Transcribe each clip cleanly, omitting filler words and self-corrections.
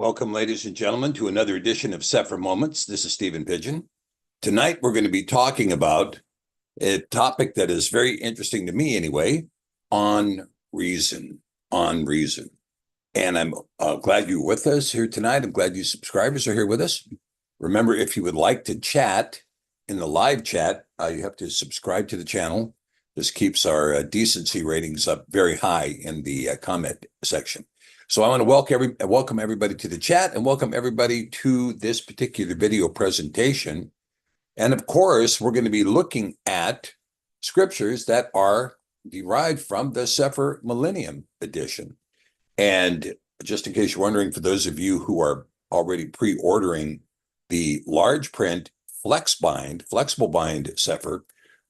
Welcome, ladies and gentlemen, to another edition of Cepher Moments. This is Stephen Pigeon. Tonight, we're going to be talking about a topic that is very interesting to me anyway, on reason. And I'm glad you're with us here tonight. I'm glad you subscribers are here with us. Remember, if you would like to chat in the live chat, you have to subscribe to the channel. This keeps our decency ratings up very high in the comment section. So I want to welcome everybody to the chat and welcome everybody to this particular video presentation. And of course, we're going to be looking at scriptures that are derived from the Cepher Millennium Edition. And just in case you're wondering, for those of you who are already pre-ordering the large print flexible bind Cepher,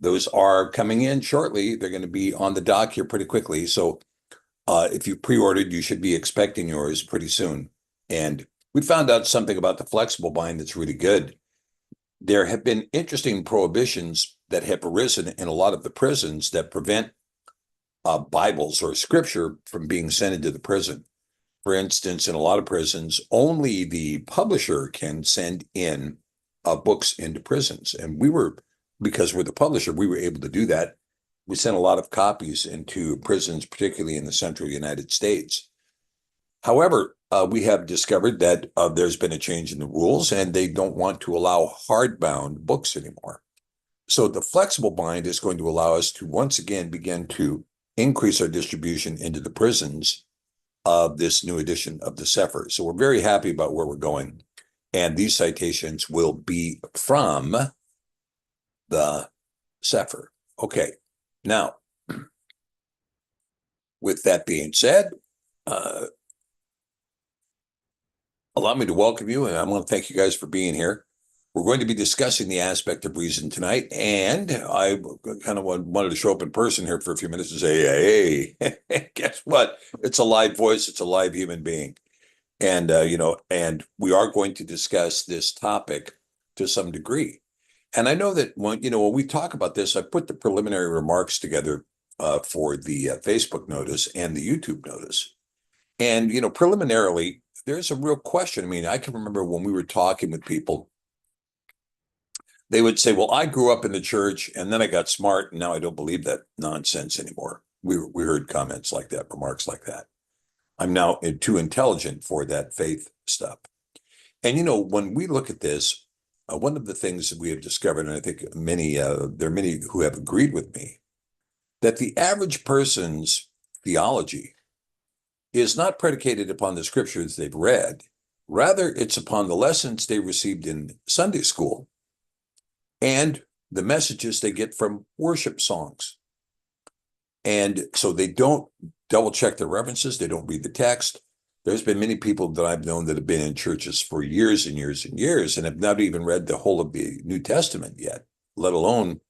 those are coming in shortly. They're going to be on the dock here pretty quickly. So if you pre-ordered, you should be expecting yours pretty soon. And we found out something about the flexible bind that's really good. There have been interesting prohibitions that have arisen in a lot of the prisons that prevent Bibles or scripture from being sent into the prison. For instance, in a lot of prisons, only the publisher can send in books into prisons. And because we're the publisher, we were able to do that. We sent a lot of copies into prisons, particularly in the central United States. However, we have discovered that there's been a change in the rules and they don't want to allow hardbound books anymore. So the flexible bind is going to allow us to once again begin to increase our distribution into the prisons of this new edition of the Cepher. So we're very happy about where we're going. And these citations will be from the Cepher. Okay. Now, with that being said, allow me to welcome you, and I want to thank you guys for being here. We're going to be discussing the aspect of reason tonight, and I kind of wanted to show up in person here for a few minutes and say, hey, guess what? It's a live voice. It's a live human being. And, and we are going to discuss this topic to some degree. And I know that when we talk about this, I put the preliminary remarks together for the Facebook notice and the YouTube notice. And, preliminarily, there's a real question. I mean, I can remember when we were talking with people, they would say, well, I grew up in the church and then I got smart and now I don't believe that nonsense anymore. We heard comments like that, remarks like that. I'm now too intelligent for that faith stuff. And, when we look at this, one of the things that we have discovered, and I think there are many who have agreed with me, that the average person's theology is not predicated upon the scriptures they've read. Rather, it's upon the lessons they received in Sunday school and the messages they get from worship songs. And so they don't double check their references. They don't read the text. There's been many people that I've known that have been in churches for years and years and years and have not even read the whole of the New Testament yet, let alone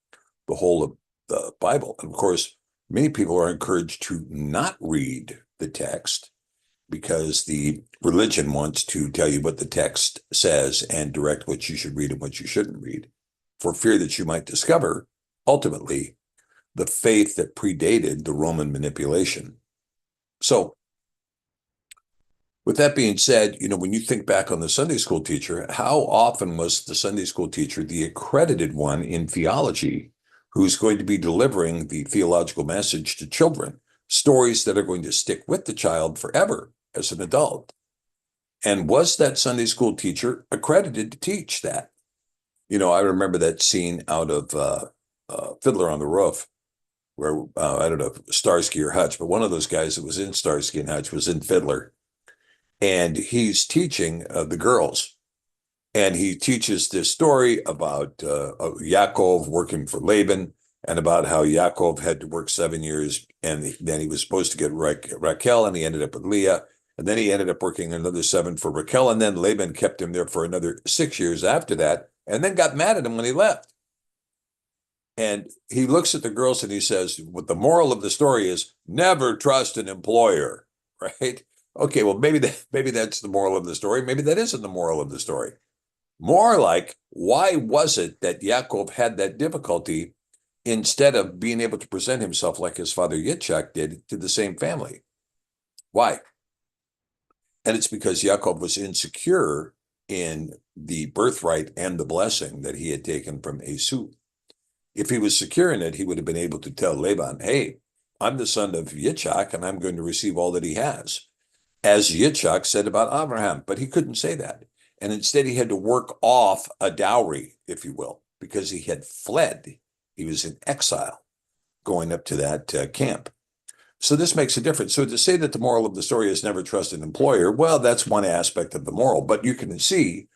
the whole of the Bible. And of course, many people are encouraged to not read the text because the religion wants to tell you what the text says and direct what you should read and what you shouldn't read, for fear that you might discover, ultimately, the faith that predated the Roman manipulation. So, with that being said, when you think back on the Sunday school teacher, how often was the Sunday school teacher the accredited one in theology who's going to be delivering the theological message to children, stories that are going to stick with the child forever as an adult? And was that Sunday school teacher accredited to teach that? I remember that scene out of Fiddler on the Roof, where, I don't know, Starsky or Hutch, but one of those guys that was in Starsky and Hutch was in Fiddler. And he's teaching the girls. And he teaches this story about Yaakov working for Laban and about how Yaakov had to work 7 years and then he was supposed to get Raquel and he ended up with Leah. And then he ended up working another 7 for Raquel. And then Laban kept him there for another 6 years after that and then got mad at him when he left. And he looks at the girls and he says, what the moral of the story is, never trust an employer, right? Okay, well, maybe that's the moral of the story. Maybe that isn't the moral of the story. More like, why was it that Yaakov had that difficulty instead of being able to present himself like his father Yitzchak did to the same family? Why? And it's because Yaakov was insecure in the birthright and the blessing that he had taken from Esau. If he was secure in it, he would have been able to tell Laban, hey, I'm the son of Yitzchak and I'm going to receive all that he has, as Yitzchak said about Abraham. But he couldn't say that. And instead, he had to work off a dowry, if you will, because he had fled. He was in exile going up to that camp. So this makes a difference. So to say that the moral of the story is never trust an employer, well, that's one aspect of the moral. But you can see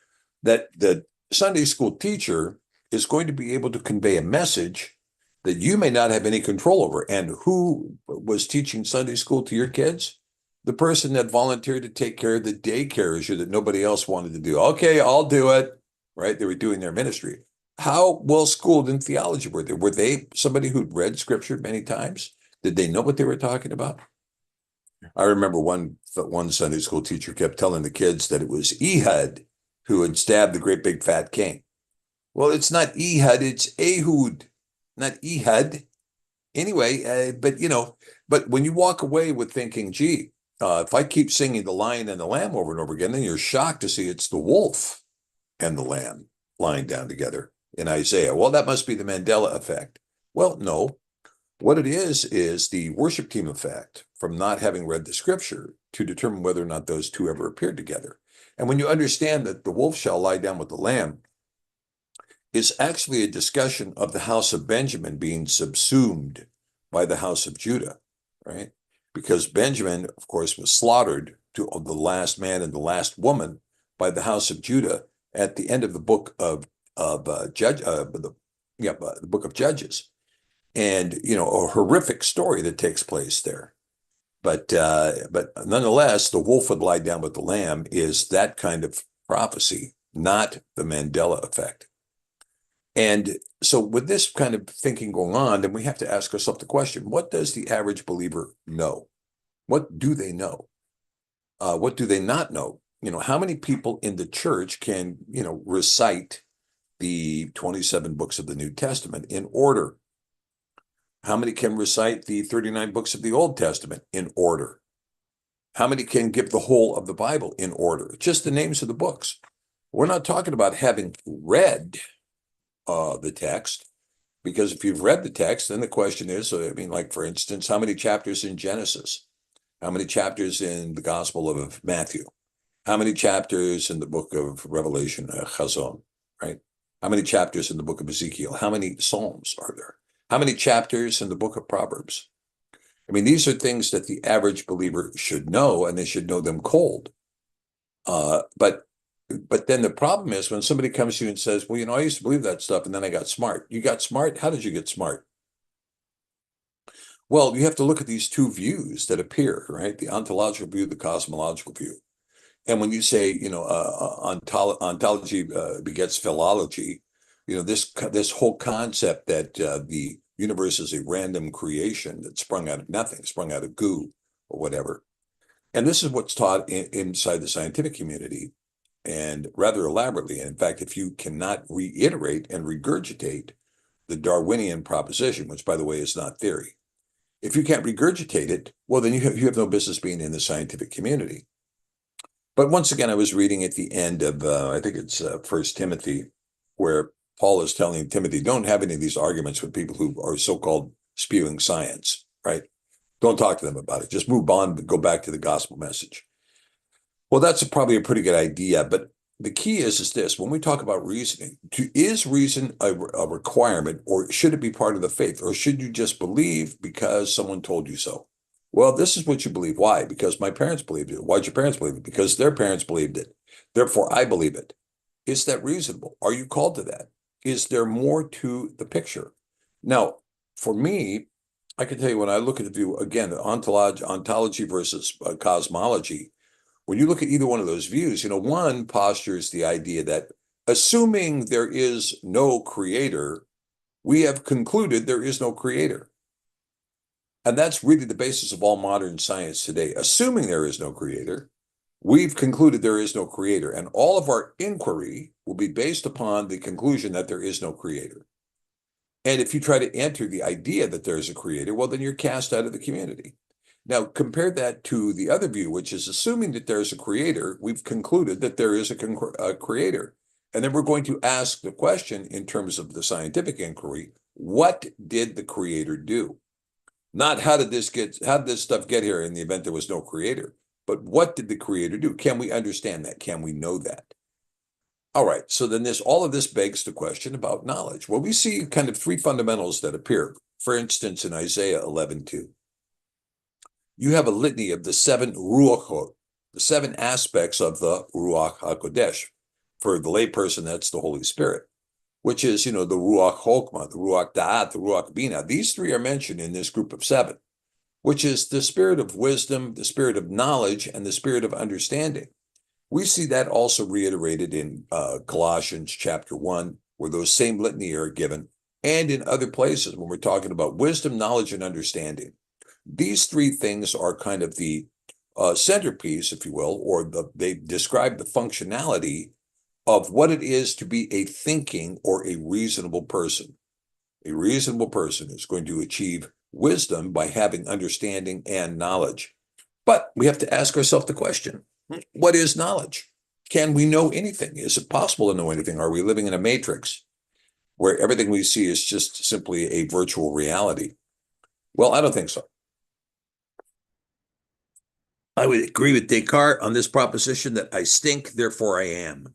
that the Sunday school teacher is going to be able to convey a message that you may not have any control over. And who was teaching Sunday school to your kids? The person that volunteered to take care of the daycare issue that nobody else wanted to do. Okay, I'll do it. Right? They were doing their ministry. How well schooled in theology were they? Were they somebody who'd read scripture many times? Did they know what they were talking about? I remember one Sunday school teacher kept telling the kids that it was Ehud who had stabbed the great big fat king. Well, it's not Ehud, it's Ehud, not Ehud. Anyway, but when you walk away with thinking, gee, if I keep singing the lion and the lamb over and over again, then you're shocked to see it's the wolf and the lamb lying down together in Isaiah. Well, that must be the Mandela effect. Well, no. What it is the worship team effect from not having read the scripture to determine whether or not those two ever appeared together. And when you understand that the wolf shall lie down with the lamb is actually a discussion of the house of Benjamin being subsumed by the house of Judah, right? Because Benjamin, of course, was slaughtered to the last man and the last woman by the house of Judah at the end of the book of the book of Judges. And a horrific story that takes place there. But nonetheless, the wolf would lie down with the lamb is that kind of prophecy, not the Mandela effect. And so with this kind of thinking going on, then we have to ask ourselves the question, what does the average believer know? What do they know? What do they not know? How many people in the church can, recite the 27 books of the New Testament in order? How many can recite the 39 books of the Old Testament in order? How many can give the whole of the Bible in order? Just the names of the books. We're not talking about having read the text, because if you've read the text, then the question is, like, for instance, how many chapters in Genesis? How many chapters in the Gospel of Matthew? How many chapters in the book of Revelation, Chazon, right? How many chapters in the book of Ezekiel? How many Psalms are there? How many chapters in the book of Proverbs? These are things that the average believer should know, and they should know them cold. But then the problem is when somebody comes to you and says, well, I used to believe that stuff, and then I got smart. You got smart? How did you get smart? Well, you have to look at these two views that appear, right? The ontological view, the cosmological view. And when you say, ontology begets philology, this whole concept that the universe is a random creation that sprung out of nothing, sprung out of goo or whatever. And this is what's taught inside the scientific community, and rather elaborately. And in fact, if you cannot reiterate and regurgitate the Darwinian proposition, which, by the way, is not theory, if you can't regurgitate it, well, then you have no business being in the scientific community. But once again, I was reading at the end of, I think it's 1 Timothy, where Paul is telling Timothy, don't have any of these arguments with people who are so-called spewing science, right? Don't talk to them about it. Just move on, go back to the gospel message. Well, that's probably a pretty good idea. But the key is this. When we talk about reasoning, is reason a requirement, or should it be part of the faith? Or should you just believe because someone told you so? Well, this is what you believe. Why? Because my parents believed it. Why'd your parents believe it? Because their parents believed it. Therefore, I believe it. Is that reasonable? Are you called to that? Is there more to the picture? Now, for me, I can tell you when I look at the view, again, ontology versus cosmology, when you look at either one of those views, one postures the idea that assuming there is no creator, we have concluded there is no creator. And that's really the basis of all modern science today. Assuming there is no creator, we've concluded there is no creator. And all of our inquiry will be based upon the conclusion that there is no creator. And if you try to enter the idea that there is a creator, well, then you're cast out of the community. Now, compare that to the other view, which is assuming that there's a creator, we've concluded that there is a creator. And then we're going to ask the question in terms of the scientific inquiry, what did the creator do? Not how did this stuff get here in the event there was no creator, but what did the creator do? Can we understand that? Can we know that? All right, so then all of this begs the question about knowledge. Well, we see kind of three fundamentals that appear. For instance, in Isaiah 11:2, you have a litany of the seven ruachot, the seven aspects of the Ruach HaKodesh. For the layperson, that's the Holy Spirit, which is, the Ruach Chokmah, the Ruach Da'at, the Ruach Bina. These three are mentioned in this group of seven, which is the spirit of wisdom, the spirit of knowledge, and the spirit of understanding. We see that also reiterated in Colossians chapter 1, where those same litany are given, and in other places when we're talking about wisdom, knowledge, and understanding. These three things are kind of the centerpiece, if you will, or they describe the functionality of what it is to be a thinking or a reasonable person. A reasonable person is going to achieve wisdom by having understanding and knowledge. But we have to ask ourselves the question, what is knowledge? Can we know anything? Is it possible to know anything? Are we living in a matrix where everything we see is just simply a virtual reality? Well, I don't think so. I would agree with Descartes on this proposition that I stink, therefore I am.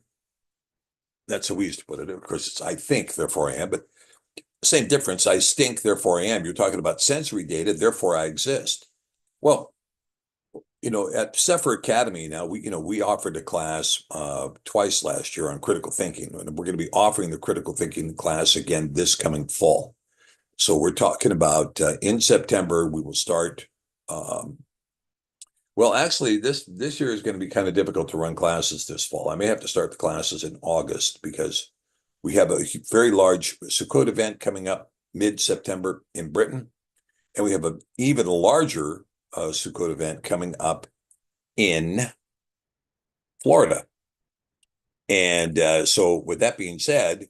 That's how we used to put it. Of course, it's I think, therefore I am, but same difference. I stink, therefore I am. You're talking about sensory data, therefore I exist. Well, at Cepher Academy now, we offered a class twice last year on critical thinking, and we're going to be offering the critical thinking class again this coming fall. So we're talking about in September we will start. Well, actually, this year is going to be kind of difficult to run classes this fall. I may have to start the classes in August because we have a very large Sukkot event coming up mid-September in Britain, and we have an even larger Sukkot event coming up in Florida. And so, with that being said,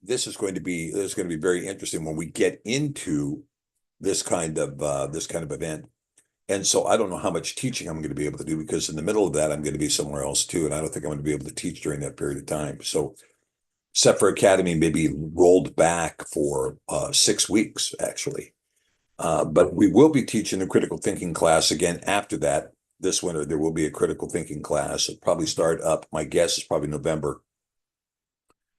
this is going to be very interesting when we get into this kind of event. And so I don't know how much teaching I'm going to be able to do because in the middle of that, I'm going to be somewhere else too. And I don't think I'm going to be able to teach during that period of time. So Cepher Academy may be rolled back for 6 weeks, actually. But we will be teaching the critical thinking class again after that. This winter, there will be a critical thinking class. It'll probably start up, my guess is probably November.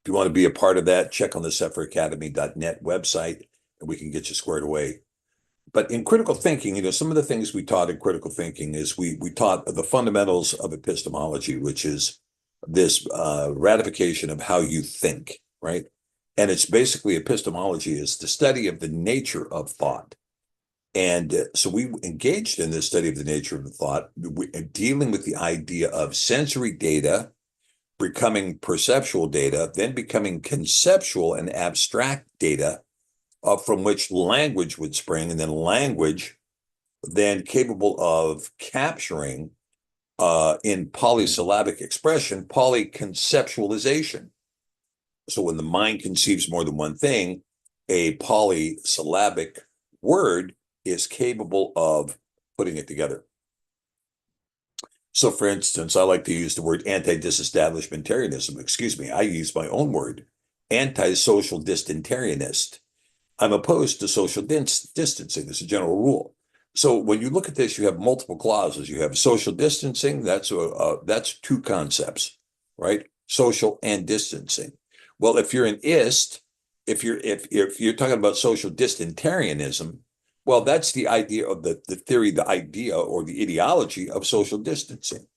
If you want to be a part of that, check on the cepheracademy.net website and we can get you squared away. But in critical thinking, some of the things we taught in critical thinking is we taught the fundamentals of epistemology, which is this ratification of how you think, right? And it's basically epistemology is the study of the nature of thought. And so we engaged in this study of the nature of the thought, dealing with the idea of sensory data, becoming perceptual data, then becoming conceptual and abstract data, from which language would spring, and then language then capable of capturing in polysyllabic expression, polyconceptualization. So when the mind conceives more than one thing, a polysyllabic word is capable of putting it together. So for instance, I like to use the word anti-disestablishmentarianism. Excuse me, I use my own word, anti-social distantarianist. I'm opposed to social distancing as a general rule. So when you look at this, you have multiple clauses. You have social distancing. That's two concepts, right? Social and distancing. Well, if you're an ist, if you're talking about social distantarianism, well, that's the idea of the theory, the idea or the ideology of social distancing.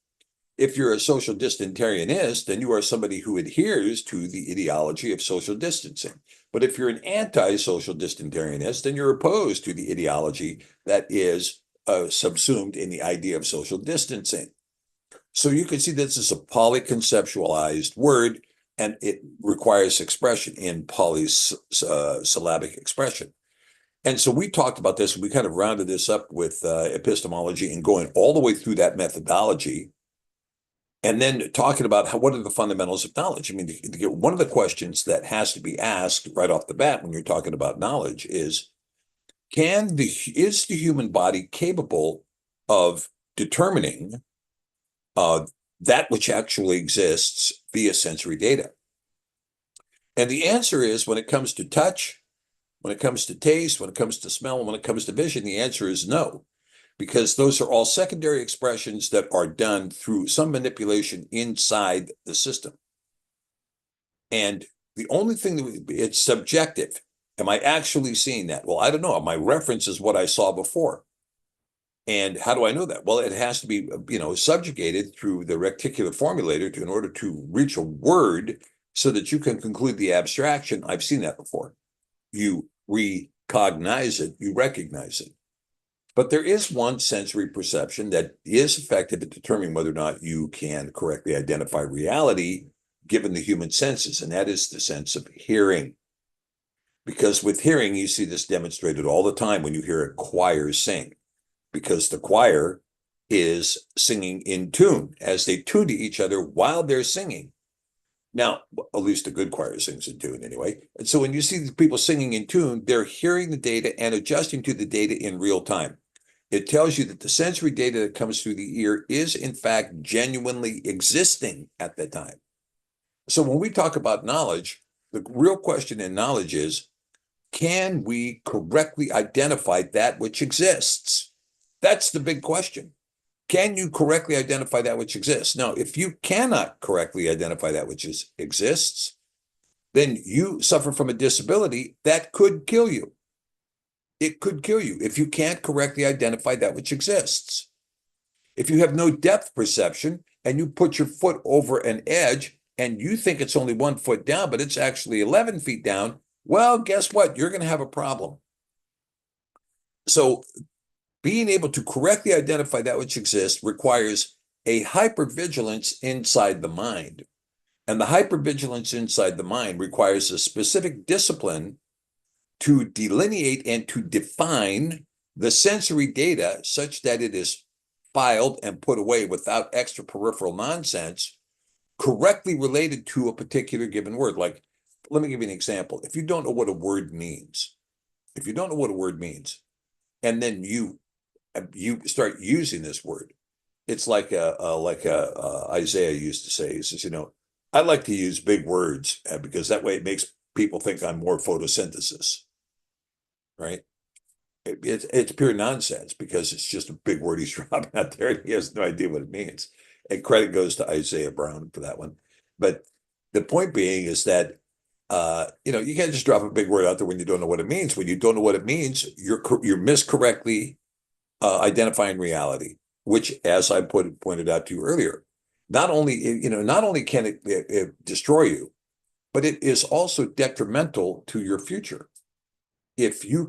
If you're a social distantarianist, then you are somebody who adheres to the ideology of social distancing. But if you're an anti-social distantarianist, then you're opposed to the ideology that is subsumed in the idea of social distancing. So you can see this is a polyconceptualized word, and it requires expression in polysyllabic expression. And so we talked about this, and we kind of rounded this up with epistemology and going all the way through that methodology. And then talking about what are the fundamentals of knowledge? I mean, one of the questions that has to be asked right off the bat when you're talking about knowledge is the human body capable of determining that which actually exists via sensory data? And the answer is, when it comes to touch, when it comes to taste, when it comes to smell, and when it comes to vision, the answer is no, because those are all secondary expressions that are done through some manipulation inside the system. And the only thing it's subjective. Am I actually seeing that? Well, I don't know. My reference is what I saw before. And how do I know that? Well, it has to be, subjugated through the reticular formulator in order to reach a word so that you can conclude the abstraction. I've seen that before. You recognize it, you recognize it. But there is one sensory perception that is effective at determining whether or not you can correctly identify reality given the human senses, and that is the sense of hearing. Because with hearing, you see this demonstrated all the time when you hear a choir sing, because the choir is singing in tune as they tune to each other while they're singing. Now, at least a good choir sings in tune anyway. And so when you see people singing in tune, they're hearing the data and adjusting to the data in real time. It tells you that the sensory data that comes through the ear is, in fact, genuinely existing at that time. So when we talk about knowledge, the real question in knowledge is, can we correctly identify that which exists? That's the big question. Can you correctly identify that which exists? Now, if you cannot correctly identify that which exists, then you suffer from a disability that could kill you. It could kill you if you can't correctly identify that which exists. If you have no depth perception and you put your foot over an edge and you think it's only 1 foot down, but it's actually 11 feet down, well, guess what? You're going to have a problem. So being able to correctly identify that which exists requires a hypervigilance inside the mind. And the hypervigilance inside the mind requires a specific discipline to delineate and to define the sensory data such that it is filed and put away without extra peripheral nonsense, correctly related to a particular given word. Like, let me give you an example. If you don't know what a word means, and then you start using this word, it's like Isaiah used to say. He says, I like to use big words because that way it makes people think I'm more photosynthesis, right? It's pure nonsense because it's just a big word he's dropping out there and he has no idea what it means. And credit goes to Isaiah Brown for that one. But the point being is that you can't just drop a big word out there when you don't know what it means. When you don't know what it means, you're miscorrectly identifying reality, which, as I pointed out to you earlier, not only can it destroy you, but it is also detrimental to your future. If you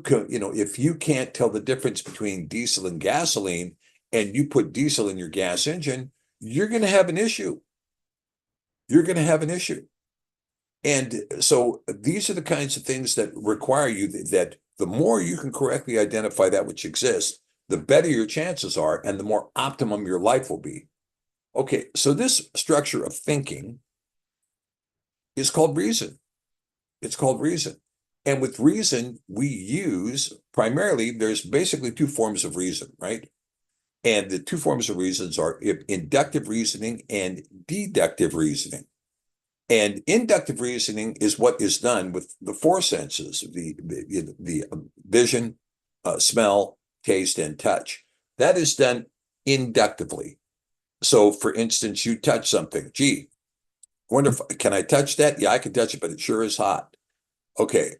can't tell the difference between diesel and gasoline, and you put diesel in your gas engine, you're going to have an issue. And so these are the kinds of things that require you that the more you can correctly identify that which exists, the better your chances are and the more optimum your life will be. Okay, so this structure of thinking is called reason. It's called reason. And with reason, we use primarily, there's basically two forms of reason, right? And the two forms of reasons are inductive reasoning and deductive reasoning. And inductive reasoning is what is done with the four senses, the vision, smell, taste, and touch. That is done inductively. So, for instance, you touch something. Gee, can I touch that? Yeah, I can touch it, but it sure is hot. Okay,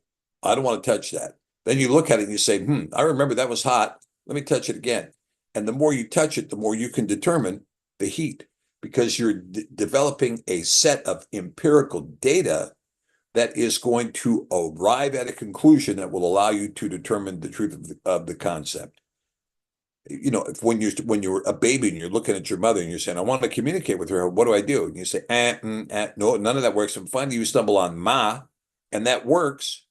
I don't want to touch that. Then you look at it and you say, I remember that was hot. Let me touch it again. And the more you touch it, the more you can determine the heat, because you're developing a set of empirical data that is going to arrive at a conclusion that will allow you to determine the truth of the concept. When you're a baby and you're looking at your mother and you're saying, I want to communicate with her, what do I do? And you say, no, none of that works. And finally you stumble on ma, and that works.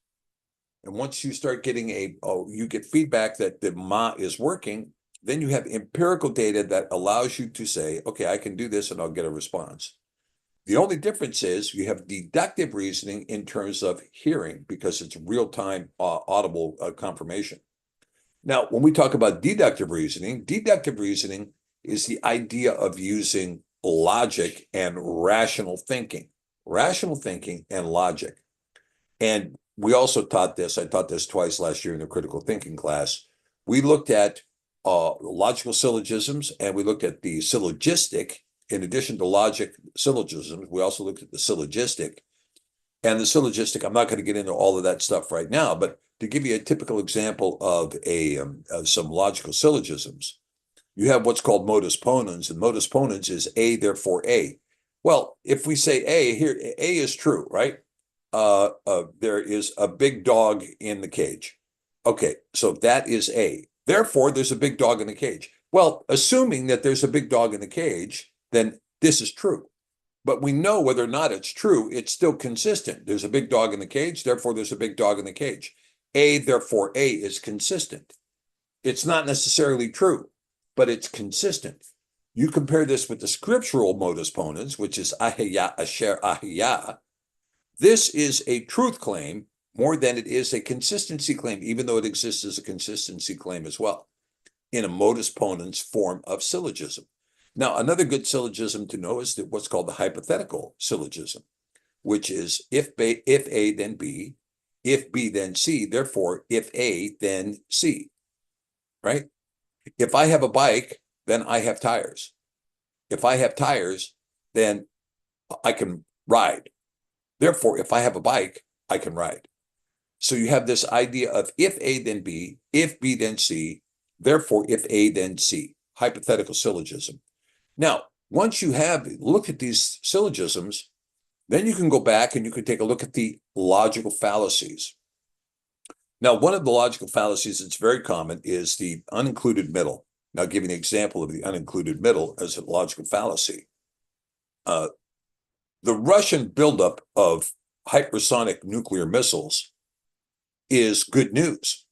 And once you start getting you get feedback that the ma is working, then you have empirical data that allows you to say, okay, I can do this and I'll get a response. The only difference is you have deductive reasoning in terms of hearing, because it's real-time audible confirmation. Now, when we talk about deductive reasoning is the idea of using logic and rational thinking and logic. And we also taught this, I taught this twice last year in the critical thinking class. We looked at logical syllogisms and we looked at the syllogistic. In addition to logic syllogisms, we also looked at the syllogistic. And the syllogistic, I'm not going to get into all of that stuff right now, but to give you a typical example of some logical syllogisms, you have what's called modus ponens, and modus ponens is A, therefore A. Well, if we say A, here, A is true, right? There is a big dog in the cage. Okay, so that is A. Therefore, there's a big dog in the cage. Well, assuming that there's a big dog in the cage, then this is true. But we know whether or not it's true, it's still consistent. There's a big dog in the cage, therefore there's a big dog in the cage. A, therefore A is consistent. It's not necessarily true, but it's consistent. You compare this with the scriptural modus ponens, which is ahia, asher, ahia. This is a truth claim more than it is a consistency claim, even though it exists as a consistency claim as well, in a modus ponens form of syllogism. Now, another good syllogism to know is what's called the hypothetical syllogism, which is if A, then B, if B, then C, therefore, if A, then C, right? If I have a bike, then I have tires. If I have tires, then I can ride. Therefore, if I have a bike, I can ride. So you have this idea of if A, then B, if B, then C, therefore, if A, then C, hypothetical syllogism. Now, once you have looked at these syllogisms, then you can go back and you can take a look at the logical fallacies. Now, one of the logical fallacies that's very common is the unincluded middle. Now, I'll give you an example of the unincluded middle as a logical fallacy. The Russian buildup of hypersonic nuclear missiles is good news.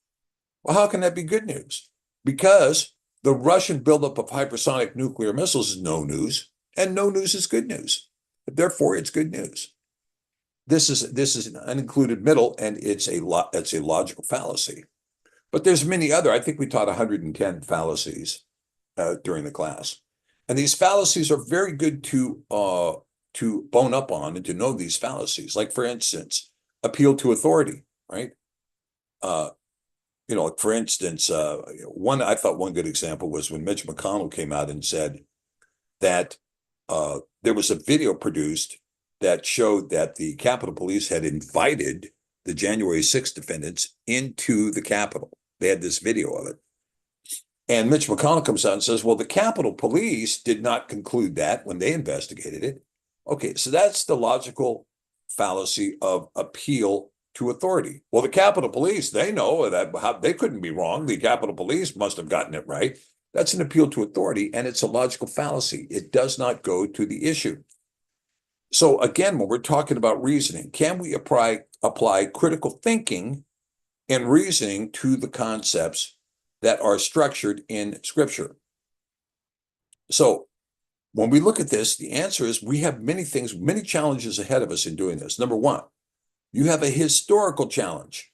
Well, how can that be good news? Because the Russian buildup of hypersonic nuclear missiles is no news, and no news is good news. Therefore, it's good news. This is an unincluded middle, and it's a logical fallacy. But there's many other. I think we taught 110 fallacies during the class, and these fallacies are very good to bone up on and to know these fallacies. Like, for instance, appeal to authority, right? For instance, I thought one good example was when Mitch McConnell came out and said that there was a video produced that showed that the Capitol Police had invited the January 6th defendants into the Capitol. They had this video of it. And Mitch McConnell comes out and says, well, the Capitol Police did not conclude that when they investigated it. Okay, so that's the logical fallacy of appeal to authority. Well, the Capitol Police, they know that they couldn't be wrong. The Capitol Police must have gotten it right. That's an appeal to authority, and it's a logical fallacy. It does not go to the issue. So again, when we're talking about reasoning, can we apply critical thinking and reasoning to the concepts that are structured in Scripture? So when we look at this, the answer is we have many challenges ahead of us in doing this. Number one, you have a historical challenge.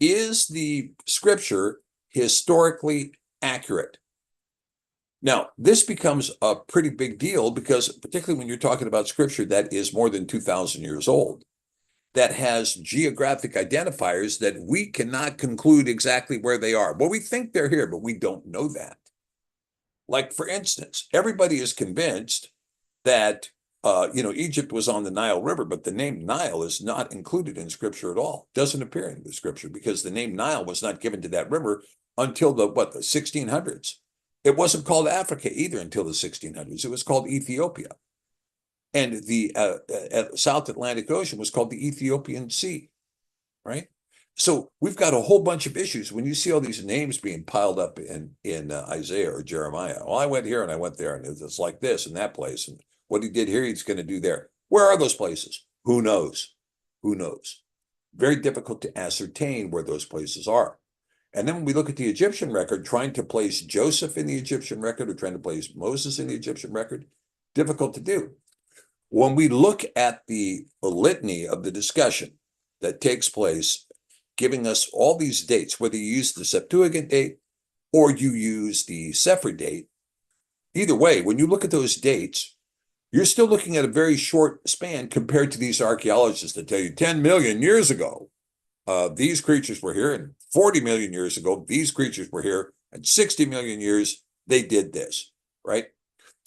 Is the Scripture historically accurate? Now, this becomes a pretty big deal because particularly when you're talking about Scripture that is more than 2,000 years old, that has geographic identifiers that we cannot conclude exactly where they are. Well, we think they're here, but we don't know that. Like, for instance, everybody is convinced that Egypt was on the Nile River, but the name Nile is not included in Scripture at all. Doesn't appear in the Scripture because the name Nile was not given to that river until the 1600s. It wasn't called Africa either until the 1600s. It was called Ethiopia. And the South Atlantic Ocean was called the Ethiopian Sea, right? So we've got a whole bunch of issues. When you see all these names being piled up in Isaiah or Jeremiah, well, I went here and I went there, and it's like this and that place, and what he did here, he's going to do there. Where are those places? Who knows? Who knows? Very difficult to ascertain where those places are. And then when we look at the Egyptian record, trying to place Joseph in the Egyptian record or trying to place Moses in the Egyptian record, difficult to do. When we look at the litany of the discussion that takes place, giving us all these dates, whether you use the Septuagint date or you use the Cepher date. Either way, when you look at those dates, you're still looking at a very short span compared to these archaeologists that tell you 10 million years ago, these creatures were here, and 40 million years ago, these creatures were here, and 60 million years, they did this, right?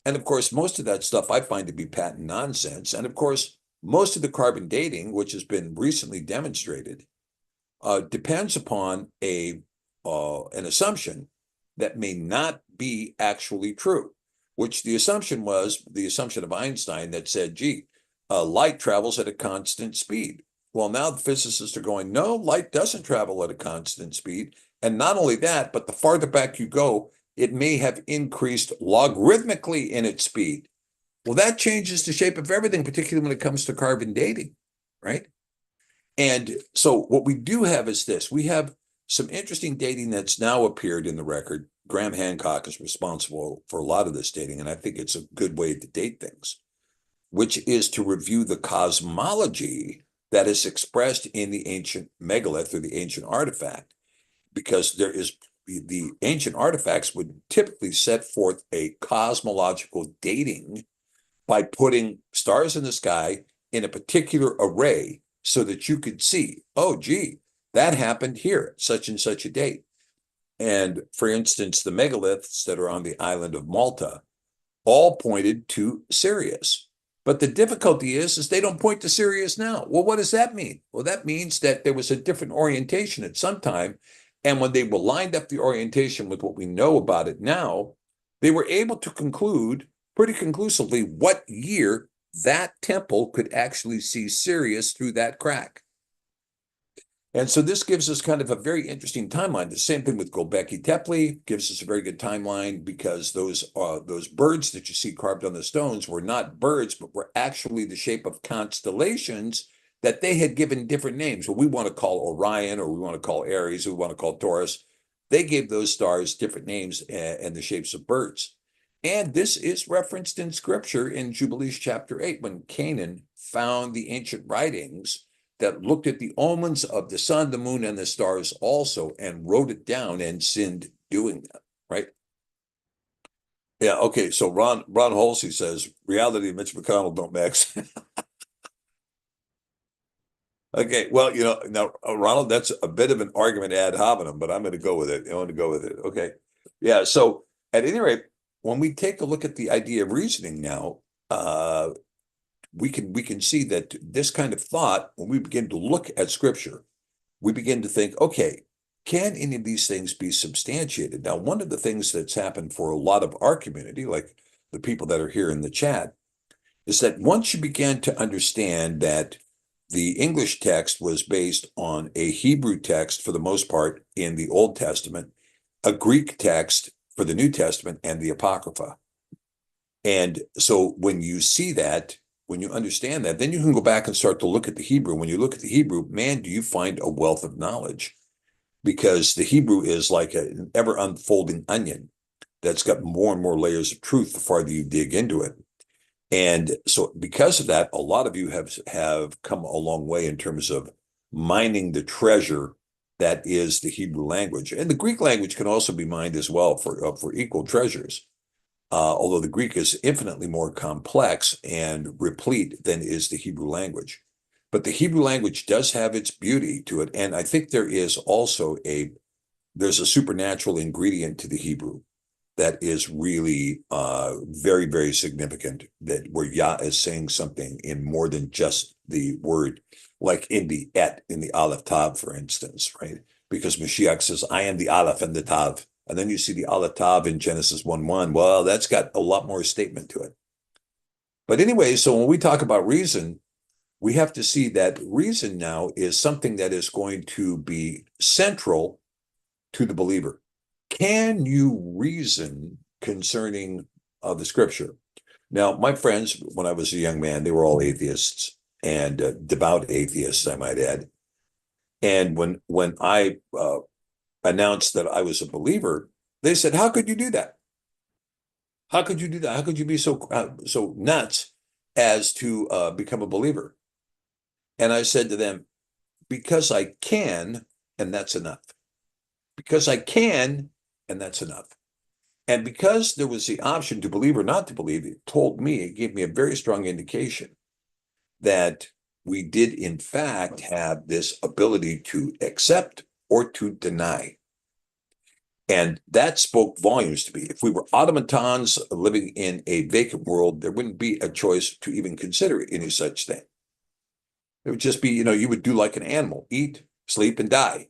And of course, most of that stuff I find to be patent nonsense. And of course, most of the carbon dating, which has been recently demonstrated, depends upon an assumption that may not be actually true, which the assumption was the assumption of Einstein that said, gee, light travels at a constant speed. Well, now the physicists are going, no, light doesn't travel at a constant speed. And not only that, but the farther back you go, it may have increased logarithmically in its speed. Well, that changes the shape of everything, particularly when it comes to carbon dating, right? And so what we do have is this. We have some interesting dating that's now appeared in the record. Graham Hancock is responsible for a lot of this dating, and I think it's a good way to date things, which is to review the cosmology that is expressed in the ancient megalith or the ancient artifact, because there is the ancient artifacts would typically set forth a cosmological dating by putting stars in the sky in a particular array so that you could see, oh, gee, that happened here at such and such a date. And for instance, the megaliths that are on the island of Malta all pointed to Sirius. But the difficulty is they don't point to Sirius now. Well, what does that mean? Well, that means that there was a different orientation at some time. And when they lined up the orientation with what we know about it now, they were able to conclude pretty conclusively what year that temple could actually see Sirius through that crack. And so this gives us kind of a very interesting timeline. The same thing with Göbekli Tepe gives us a very good timeline, because those birds that you see carved on the stones were not birds, but were actually the shape of constellations that they had given different names. What we want to call Orion, or we want to call Aries, or we want to call Taurus. They gave those stars different names and the shapes of birds. And this is referenced in scripture in Jubilees chapter 8, when Canaan found the ancient writings that looked at the omens of the sun, the moon, and the stars also, and wrote it down and sinned doing that, right? Yeah, okay, so Ron Halsey says, reality and Mitch McConnell don't mix. Okay, well, now, Ronald, that's a bit of an argument ad hominem, but I'm going to go with it. I want to go with it. Okay. Yeah, so at any rate, when we take a look at the idea of reasoning now, we can see that this kind of thought, when we begin to look at scripture, we begin to think, okay, can any of these things be substantiated? Now, one of the things that's happened for a lot of our community, like the people that are here in the chat, is that once you begin to understand that the English text was based on a Hebrew text for the most part in the Old Testament, a Greek text for the New Testament, and the Apocrypha. And so when you see that, when you understand that, then you can go back and start to look at the Hebrew. When you look at the Hebrew, man, do you find a wealth of knowledge, because the Hebrew is like an ever unfolding onion that's got more and more layers of truth the farther you dig into it. And so because of that, a lot of you have come a long way in terms of mining the treasure that is the Hebrew language. And the Greek language can also be mined as well for equal treasures. Although the Greek is infinitely more complex and replete than is the Hebrew language. But the Hebrew language does have its beauty to it. And I think there is also there's a supernatural ingredient to the Hebrew that is really very, very significant, that where Yah is saying something in more than just the word, like in the Aleph Tav, for instance, right? Because Mashiach says, I am the Aleph and the Tav. And then you see the Aleph Tav in Genesis 1:1. Well, that's got a lot more statement to it. But anyway, so when we talk about reason, we have to see that reason now is something that is going to be central to the believer. Can you reason concerning the scripture? Now, my friends, when I was a young man, they were all atheists, and devout atheists, I might add. And when I announced that I was a believer, they said, how could you do that? How could you do that? How could you be so nuts as to become a believer? And I said to them, because I can, and that's enough. Because I can, and that's enough. And because there was the option to believe or not to believe, it gave me a very strong indication that we did, in fact, have this ability to accept or to deny. And that spoke volumes to me. If we were automatons living in a vacant world, there wouldn't be a choice to even consider any such thing. It would just be, you would do like an animal, eat, sleep, and die,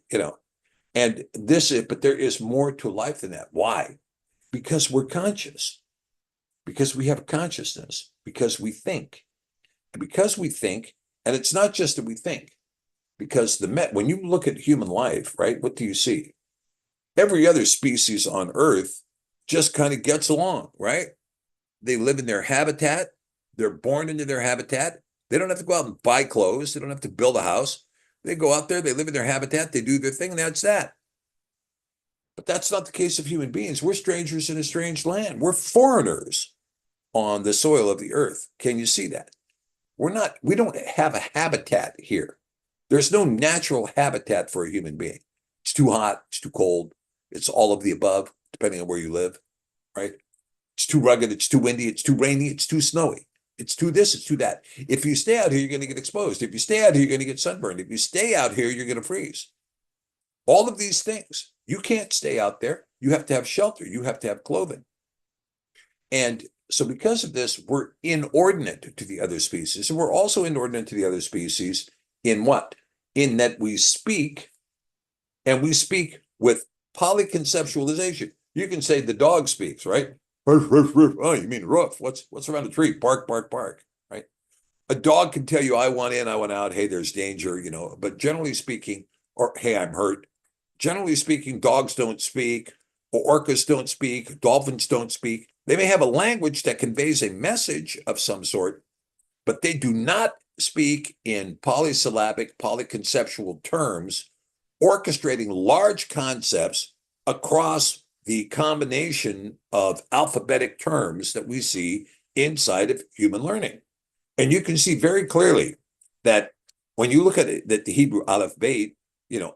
And but there is more to life than that. Why? Because we're conscious, because we have consciousness, because we think. And because we think, and it's not just that we think, because when you look at human life, right, what do you see? Every other species on Earth just kind of gets along, right? They live in their habitat. They're born into their habitat. They don't have to go out and buy clothes. They don't have to build a house. They go out there, they live in their habitat, they do their thing, and that's that. But that's not the case of human beings. We're strangers in a strange land. We're foreigners on the soil of the earth. Can you see that? We don't have a habitat here. There's no natural habitat for a human being. It's too hot, it's too cold, it's all of the above, depending on where you live, right? It's too rugged, it's too windy, it's too rainy, it's too snowy. It's too this, it's too that. If you stay out here, you're going to get exposed. If you stay out here, you're going to get sunburned. If you stay out here, you're going to freeze. All of these things. You can't stay out there. You have to have shelter. You have to have clothing. And so because of this, we're inordinate to the other species. And we're also inordinate to the other species in what? In that we speak, and we speak with polyconceptualization. You can say the dog speaks, right? Oh, you mean roof? What's around the tree? Bark, bark, bark, right? A dog can tell you, I want in, I want out. Hey, there's danger, But generally speaking, or hey, I'm hurt. Generally speaking, dogs don't speak, or orcas don't speak, dolphins don't speak. They may have a language that conveys a message of some sort, but they do not speak in polysyllabic, polyconceptual terms, orchestrating large concepts across the combination of alphabetic terms that we see inside of human learning. And you can see very clearly that when you look at it, that the Hebrew Aleph Beit,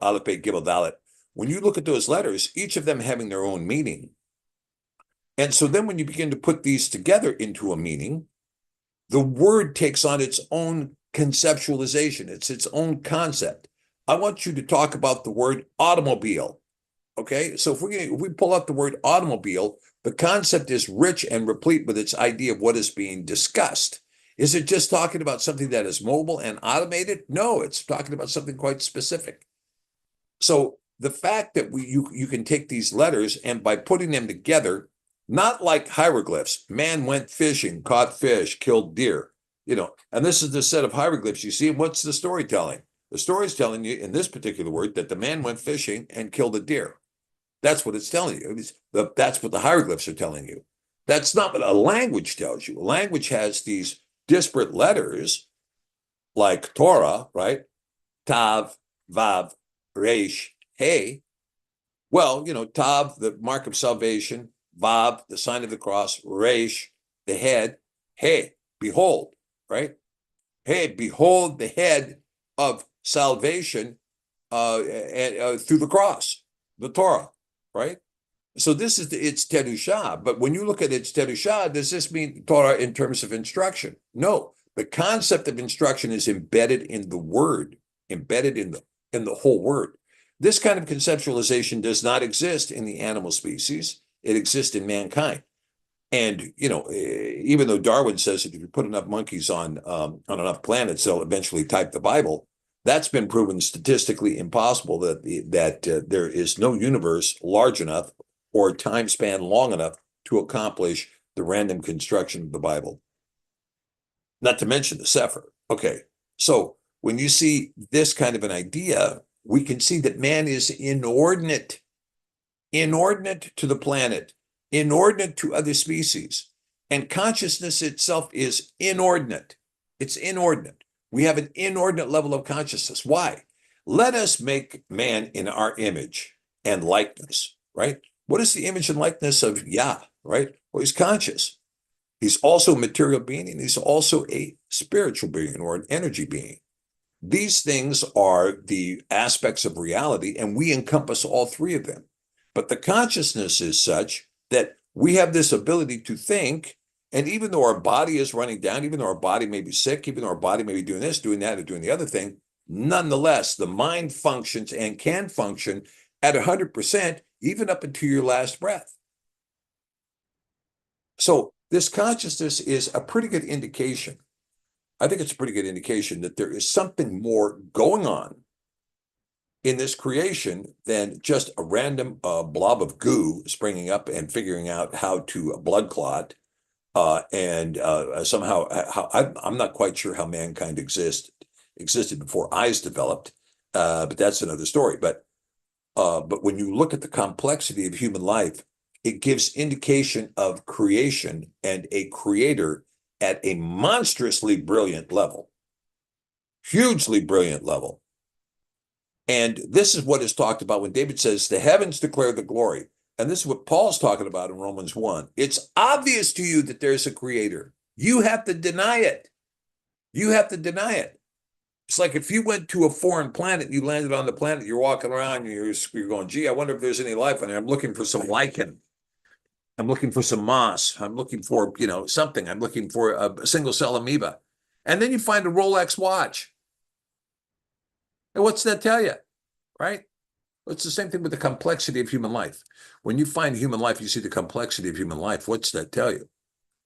Aleph Beit Gimel Dalet, when you look at those letters, each of them having their own meaning. And so then when you begin to put these together into a meaning, the word takes on its own conceptualization. It's its own concept. I want you to talk about the word automobile. Okay, so if we pull out the word automobile, the concept is rich and replete with its idea of what is being discussed. Is it just talking about something that is mobile and automated? No, it's talking about something quite specific. So the fact that you can take these letters and by putting them together, not like hieroglyphs, man went fishing, caught fish, killed deer, and this is the set of hieroglyphs you see. What's the story telling? The story is telling you in this particular word that the man went fishing and killed a deer. That's what it's telling you. That's what the hieroglyphs are telling you. That's not what a language tells you. A language has these disparate letters like Torah, right? Tav, Vav, Resh, Hey. Well, Tav, the mark of salvation, Vav, the sign of the cross, Resh, the head, Hey, behold, right? Hey, behold the head of salvation through the cross, the Torah, right? So this is it's Terushah. But when you look at its Terushah, does this mean Torah in terms of instruction? No. The concept of instruction is embedded in the word, embedded in the whole word. This kind of conceptualization does not exist in the animal species. It exists in mankind. And, even though Darwin says that if you put enough monkeys on enough planets, they'll eventually type the Bible, that's been proven statistically impossible, that there is no universe large enough or time span long enough to accomplish the random construction of the Bible. Not to mention the Cepher. Okay, so when you see this kind of an idea, we can see that man is inordinate to the planet, inordinate to other species, and consciousness itself is inordinate. It's inordinate. We have an inordinate level of consciousness. Why? Let us make man in our image and likeness, right? What is the image and likeness of Yah, right? Well, he's conscious. He's also a material being, and he's also a spiritual being or an energy being. These things are the aspects of reality, and we encompass all three of them. But the consciousness is such that we have this ability to think. And even though our body is running down, even though our body may be sick, even though our body may be doing this, doing that, or doing the other thing, nonetheless, the mind functions and can function at 100%, even up into your last breath. So this consciousness is a pretty good indication. I think it's a pretty good indication that there is something more going on in this creation than just a random blob of goo springing up and figuring out how to blood clot. Somehow, I'm not quite sure how mankind existed before eyes developed, but that's another story. But when you look at the complexity of human life, it gives indication of creation and a creator at a monstrously brilliant level, hugely brilliant level. And this is what is talked about when David says, the heavens declare the glory. And this is what Paul's talking about in Romans 1. It's obvious to you that there's a creator. You have to deny it. You have to deny it. It's like if you went to a foreign planet, you landed on the planet, you're walking around, you're going, gee, I wonder if there's any life on there. I'm looking for some lichen. I'm looking for some moss. I'm looking for, something. I'm looking for a single cell amoeba. And then you find a Rolex watch. And what's that tell you, right? It's the same thing with the complexity of human life. When you find human life, you see the complexity of human life. What's that tell you? It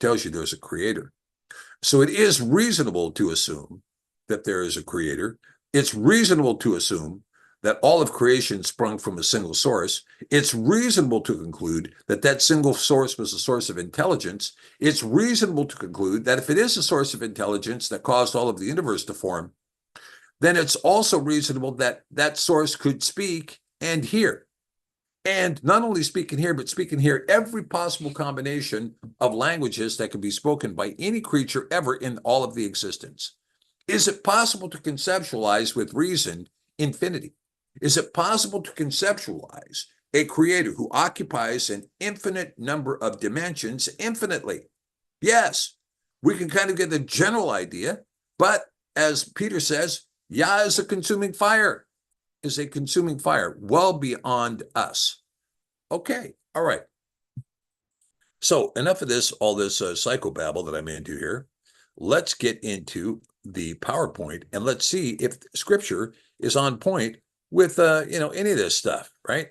tells you there's a creator. So it is reasonable to assume that there is a creator. It's reasonable to assume that all of creation sprung from a single source. It's reasonable to conclude that that single source was a source of intelligence. It's reasonable to conclude that if it is a source of intelligence that caused all of the universe to form, then it's also reasonable that that source could speak and hear. And not only speak and hear, but speak and hear every possible combination of languages that can be spoken by any creature ever in all of the existence. Is it possible to conceptualize with reason infinity? Is it possible to conceptualize a creator who occupies an infinite number of dimensions infinitely? Yes, we can kind of get the general idea, but as Peter says, Yah is a consuming fire, well beyond us. Okay, all right. So enough of all this psychobabble that I'm into here. Let's get into the PowerPoint and let's see if Scripture is on point with any of this stuff, right?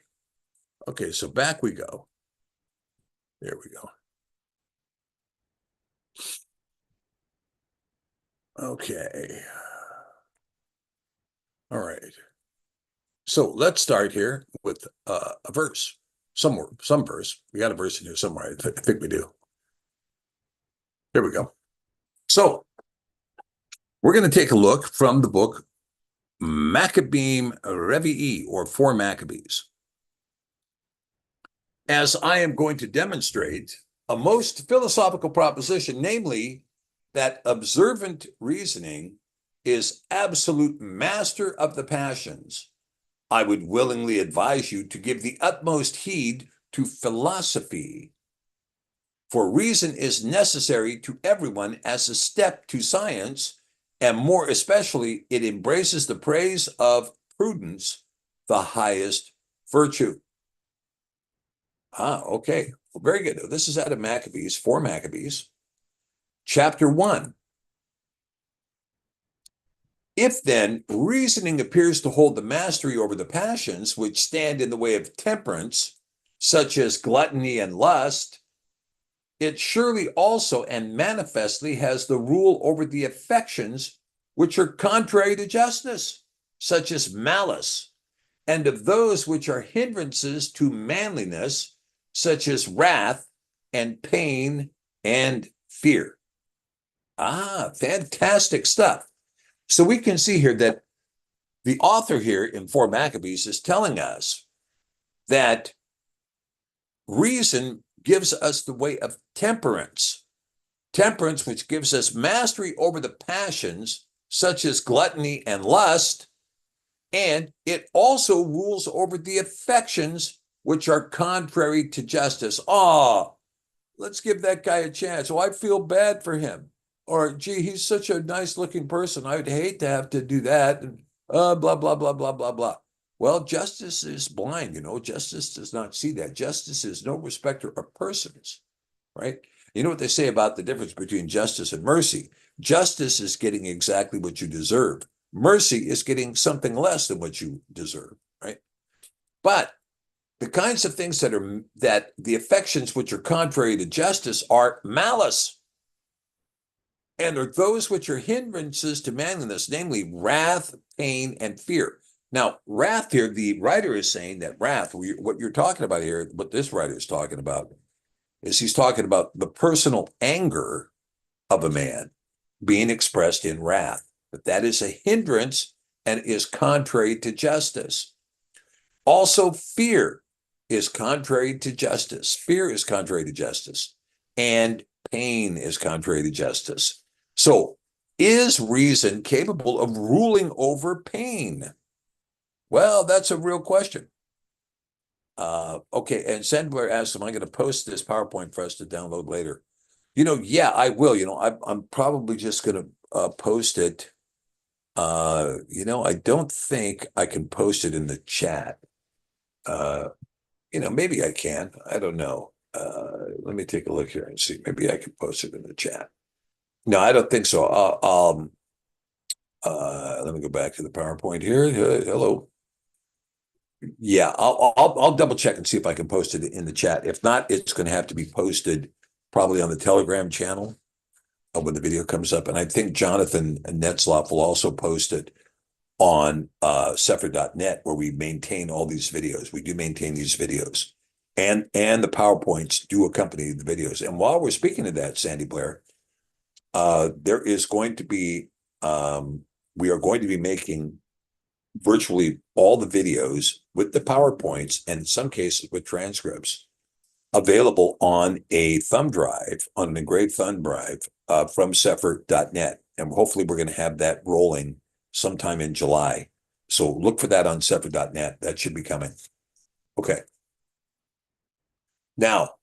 Okay, so back we go. There we go. Okay. All right. So let's start here with a verse, some verse. We got a verse in here somewhere. I think we do. Here we go. So we're going to take a look from the book Maccabean Revi'i, or 4 Maccabees. As I am going to demonstrate a most philosophical proposition, namely that observant reasoning is absolute master of the passions, I would willingly advise you to give the utmost heed to philosophy, for reason is necessary to everyone as a step to science, and more especially it embraces the praise of prudence, the highest virtue. Okay, well, very good. This is out of Maccabees, 4 Maccabees, chapter 1. If then reasoning appears to hold the mastery over the passions which stand in the way of temperance, such as gluttony and lust, it surely also and manifestly has the rule over the affections which are contrary to justice, such as malice, and of those which are hindrances to manliness, such as wrath and pain and fear. Fantastic stuff. So we can see here that the author here in 4 Maccabees is telling us that reason gives us the way of temperance, which gives us mastery over the passions, such as gluttony and lust, and it also rules over the affections, which are contrary to justice. Let's give that guy a chance. I feel bad for him. Or, gee, he's such a nice looking person. I'd hate to have to do that. And blah, blah, blah, blah, blah, blah. Well, justice is blind, justice does not see that. Justice is no respecter of persons, right? You know what they say about the difference between justice and mercy? Justice is getting exactly what you deserve. Mercy is getting something less than what you deserve, right? But the kinds of things that the affections which are contrary to justice are malice, and are those which are hindrances to manliness, namely wrath, pain, and fear. Now, wrath here, the writer is saying that wrath, what you're talking about here, what this writer is talking about, is he's talking about the personal anger of a man being expressed in wrath. But that is a hindrance and is contrary to justice. Also, fear is contrary to justice. Fear is contrary to justice. And pain is contrary to justice. So, is reason capable of ruling over pain? Well, that's a real question. Okay, and Sandler asked, am I going to post this PowerPoint for us to download later? Yeah, I will. I'm probably just going to post it. I don't think I can post it in the chat. Maybe I can. I don't know. Let me take a look here and see. Maybe I can post it in the chat. No, I don't think so. Let me go back to the PowerPoint here. Hello. Yeah, I'll double check and see if I can post it in the chat. If not, it's going to have to be posted probably on the Telegram channel when the video comes up. And I think Jonathan Netzloff will also post it on Cepher.net, where we maintain all these videos. We do maintain these videos, and the PowerPoints do accompany the videos. And while we're speaking of that, Sandy Blair, there is going to be we are going to be making virtually all the videos with the PowerPoints, and in some cases with transcripts, available on a thumb drive, on an engraved thumb drive from Cepher.net. And hopefully we're going to have that rolling sometime in July. So look for that on Cepher.net. That should be coming. Okay. Now,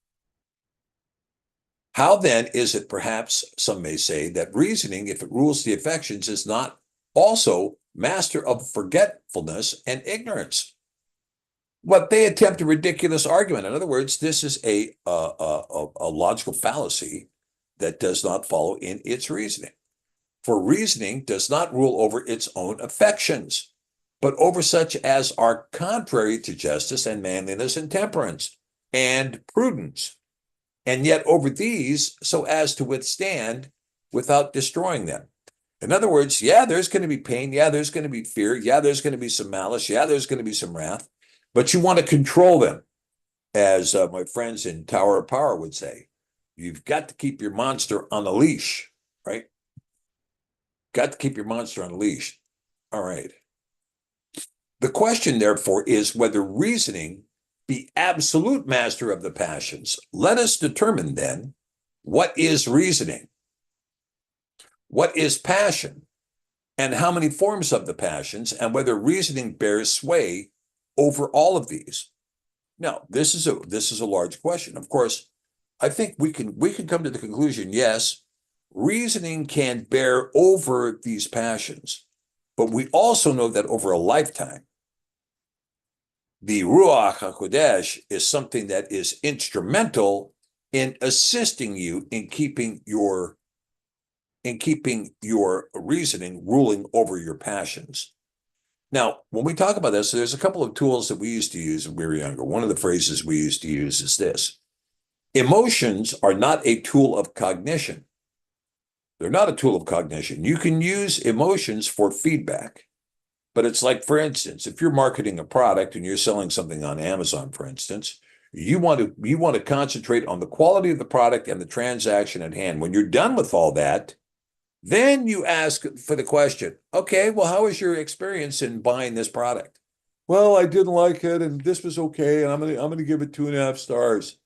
how then is it, perhaps some may say, that reasoning, if it rules the affections, is not also master of forgetfulness and ignorance? But they attempt a ridiculous argument. In other words, this is a logical fallacy that does not follow in its reasoning. For reasoning does not rule over its own affections, but over such as are contrary to justice and manliness and temperance and prudence, and yet over these so as to withstand without destroying them. In other words, yeah, there's going to be pain. Yeah, there's going to be fear. Yeah, there's going to be some malice. Yeah, there's going to be some wrath. But you want to control them, as my friends in Tower of Power would say. You've got to keep your monster on a leash, right? Got to keep your monster on a leash. All right. The question, therefore, is whether reasoning be absolute master of the passions. Let us determine, then, what is reasoning? What is passion? And how many forms of the passions, and whether reasoning bears sway over all of these? Now, this is a large question. Of course, I think we can come to the conclusion, yes, reasoning can bear over these passions, but we also know that over a lifetime, the Ruach HaKodesh is something that is instrumental in assisting you in keeping your reasoning ruling over your passions. Now, when we talk about this, there's a couple of tools that we used to use when we were younger. One of the phrases we used to use is this: emotions are not a tool of cognition. They're not a tool of cognition. You can use emotions for feedback, but it's like, for instance, if you're marketing a product and you're selling something on Amazon, for instance, you want to concentrate on the quality of the product and the transaction at hand. When you're done with all that, then you ask for the question, okay, well, how was your experience in buying this product? Well, I didn't like it, and this was okay, and I'm gonna give it 2.5 stars.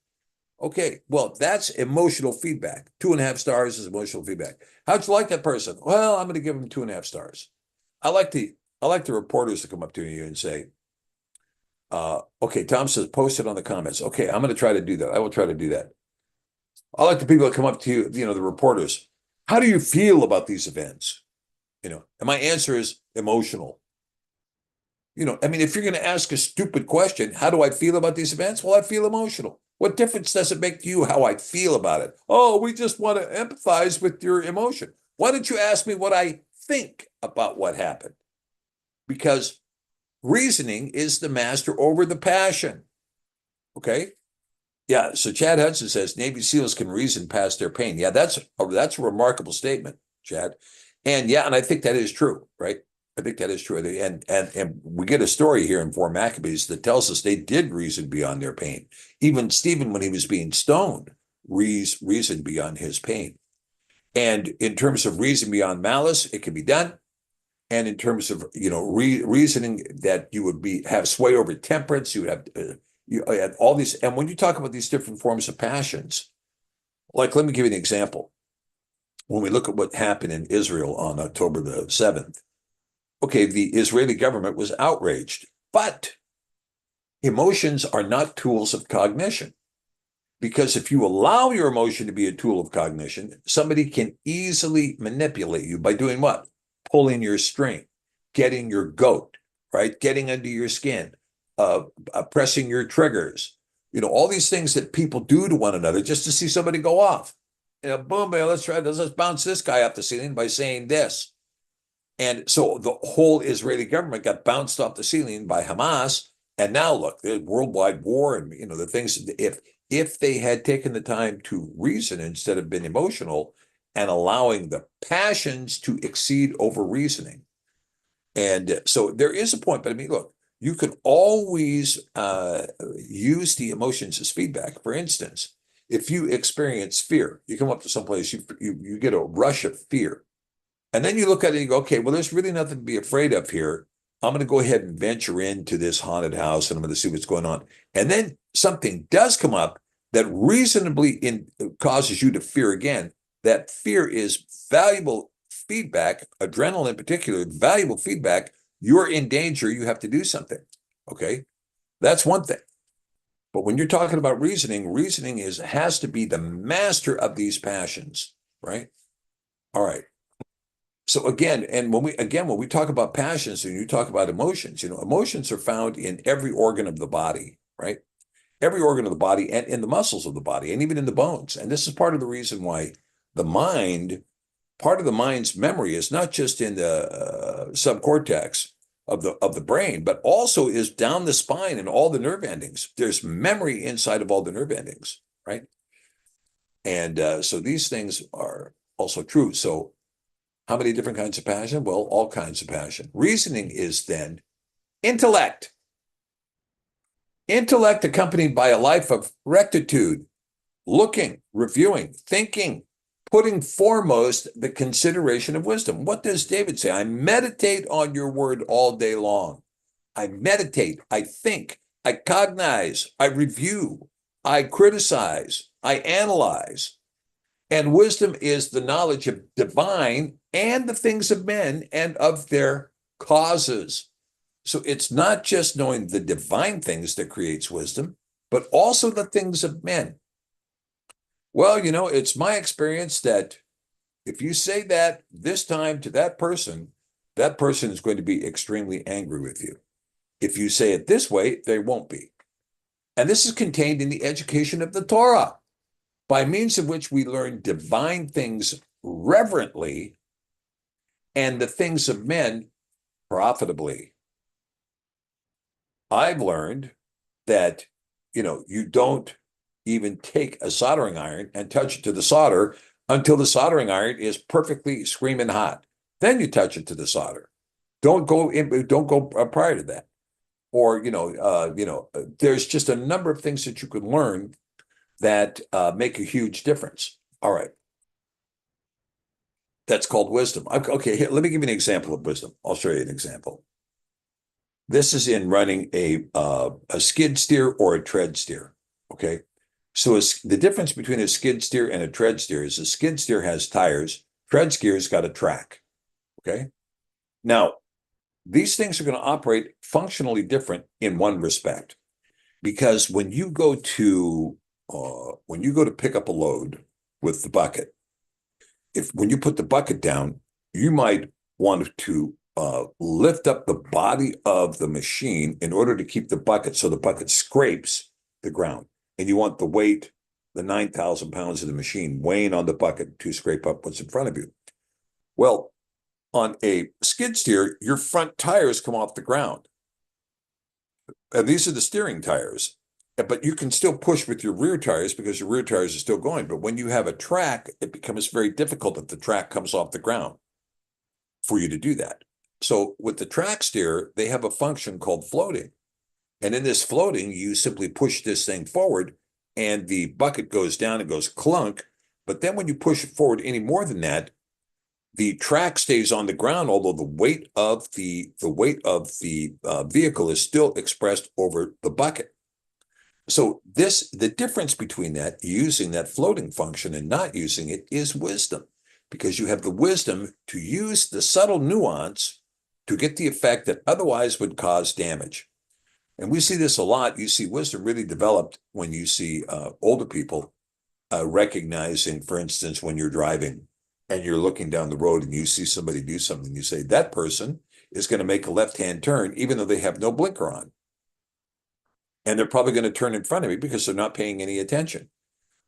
Okay, well, that's emotional feedback. 2.5 stars is emotional feedback. How'd you like that person? Well, I'm gonna give them 2.5 stars. I like the reporters to come up to you and say, okay, Tom says, post it on the comments. Okay, I'm gonna try to do that. I will try to do that. I like the people that come up to you, the reporters. How do you feel about these events? And my answer is emotional. I mean, if you're going to ask a stupid question, how do I feel about these events? Well, I feel emotional. What difference does it make to you how I feel about it? Oh, we just want to empathize with your emotion. Why don't you ask me what I think about what happened? Because reasoning is the master over the passion. Okay. Yeah. So Chad Hudson says Navy SEALs can reason past their pain. Yeah, that's a remarkable statement, Chad. And yeah, and I think that is true, right? I think that is true. And we get a story here in 4 Maccabees that tells us they did reason beyond their pain. Even Stephen, when he was being stoned, reasoned beyond his pain. And in terms of reason beyond malice, it can be done. And in terms of reasoning that you would have sway over temperance, you would have you had all these. And when you talk about these different forms of passions, like let me give you an example. When we look at what happened in Israel on October the 7th, okay, the Israeli government was outraged, but emotions are not tools of cognition. Because if you allow your emotion to be a tool of cognition, somebody can easily manipulate you by doing what? Pulling your string, getting your goat, right? Getting under your skin, pressing your triggers. All these things that people do to one another just to see somebody go off. Boom, man, let's bounce this guy off the ceiling by saying this. And so the whole Israeli government got bounced off the ceiling by Hamas. And now look, the worldwide war and the things. If they had taken the time to reason instead of been emotional and allowing the passions to exceed over reasoning. And so there is a point, but I mean, look, you can always use the emotions as feedback. For instance, if you experience fear, you come up to someplace, you get a rush of fear. And then you look at it and you go, okay, well, there's really nothing to be afraid of here. I'm going to go ahead and venture into this haunted house and I'm going to see what's going on. And then something does come up that reasonably causes you to fear again. That fear is valuable feedback, adrenaline in particular, valuable feedback. You're in danger. You have to do something. Okay. That's one thing. But when you're talking about reasoning has to be the master of these passions, right? All right. So again, and when we talk about passions and you talk about emotions, emotions are found in every organ of the body, right? Every organ of the body and in the muscles of the body and even in the bones. And this is part of the reason why part of the mind's memory is not just in the subcortex of the brain, but also is down the spine and all the nerve endings. There's memory inside of all the nerve endings, right? And so these things are also true. So how many different kinds of passion? Well, all kinds of passion. Reasoning is then intellect. Intellect accompanied by a life of rectitude, looking, reviewing, thinking, putting foremost the consideration of wisdom. What does David say? I meditate on your word all day long. I meditate, I think, I cognize, I review, I criticize, I analyze. And wisdom is the knowledge of divine and the things of men and of their causes. So it's not just knowing the divine things that creates wisdom, but also the things of men. Well, it's my experience that if you say that this time to that person is going to be extremely angry with you. If you say it this way, they won't be. And this is contained in the education of the Torah, by means of which we learn divine things reverently and the things of men profitably. I've learned that, you don't even take a soldering iron and touch it to the solder until the soldering iron is perfectly screaming hot. Then you touch it to the solder. Don't go prior to that. Or, there's just a number of things that you can learn that make a huge difference. All right. That's called wisdom. Okay, here, let me give you an example of wisdom. I'll show you an example. This is in running a skid steer or a tread steer. Okay. So the difference between a skid steer and a tread steer is a skid steer has tires, tread steer's got a track. Okay. Now, these things are going to operate functionally different in one respect, because when you go to pick up a load with the bucket, when you put the bucket down, you might want to lift up the body of the machine in order to keep the bucket so the bucket scrapes the ground. And you want the weight, the 9,000 pounds of the machine weighing on the bucket to scrape up what's in front of you. Well, on a skid steer, your front tires come off the ground. And these are the steering tires. But you can still push with your rear tires because your rear tires are still going. But when you have a track, it becomes very difficult if the track comes off the ground for you to do that. So with the track steer, they have a function called floating. And in this floating, you simply push this thing forward and the bucket goes down and goes clunk. But then when you push it forward any more than that, the track stays on the ground, although the weight of the vehicle is still expressed over the bucket. So the difference between that, using that floating function and not using it, is wisdom, because you have the wisdom to use the subtle nuance to get the effect that otherwise would cause damage. And we see this a lot. You see wisdom really developed when you see older people recognizing, for instance, when you're driving and you're looking down the road and you see somebody do something, you say, that person is going to make a left-hand turn, even though they have no blinker on. And they're probably going to turn in front of me because they're not paying any attention.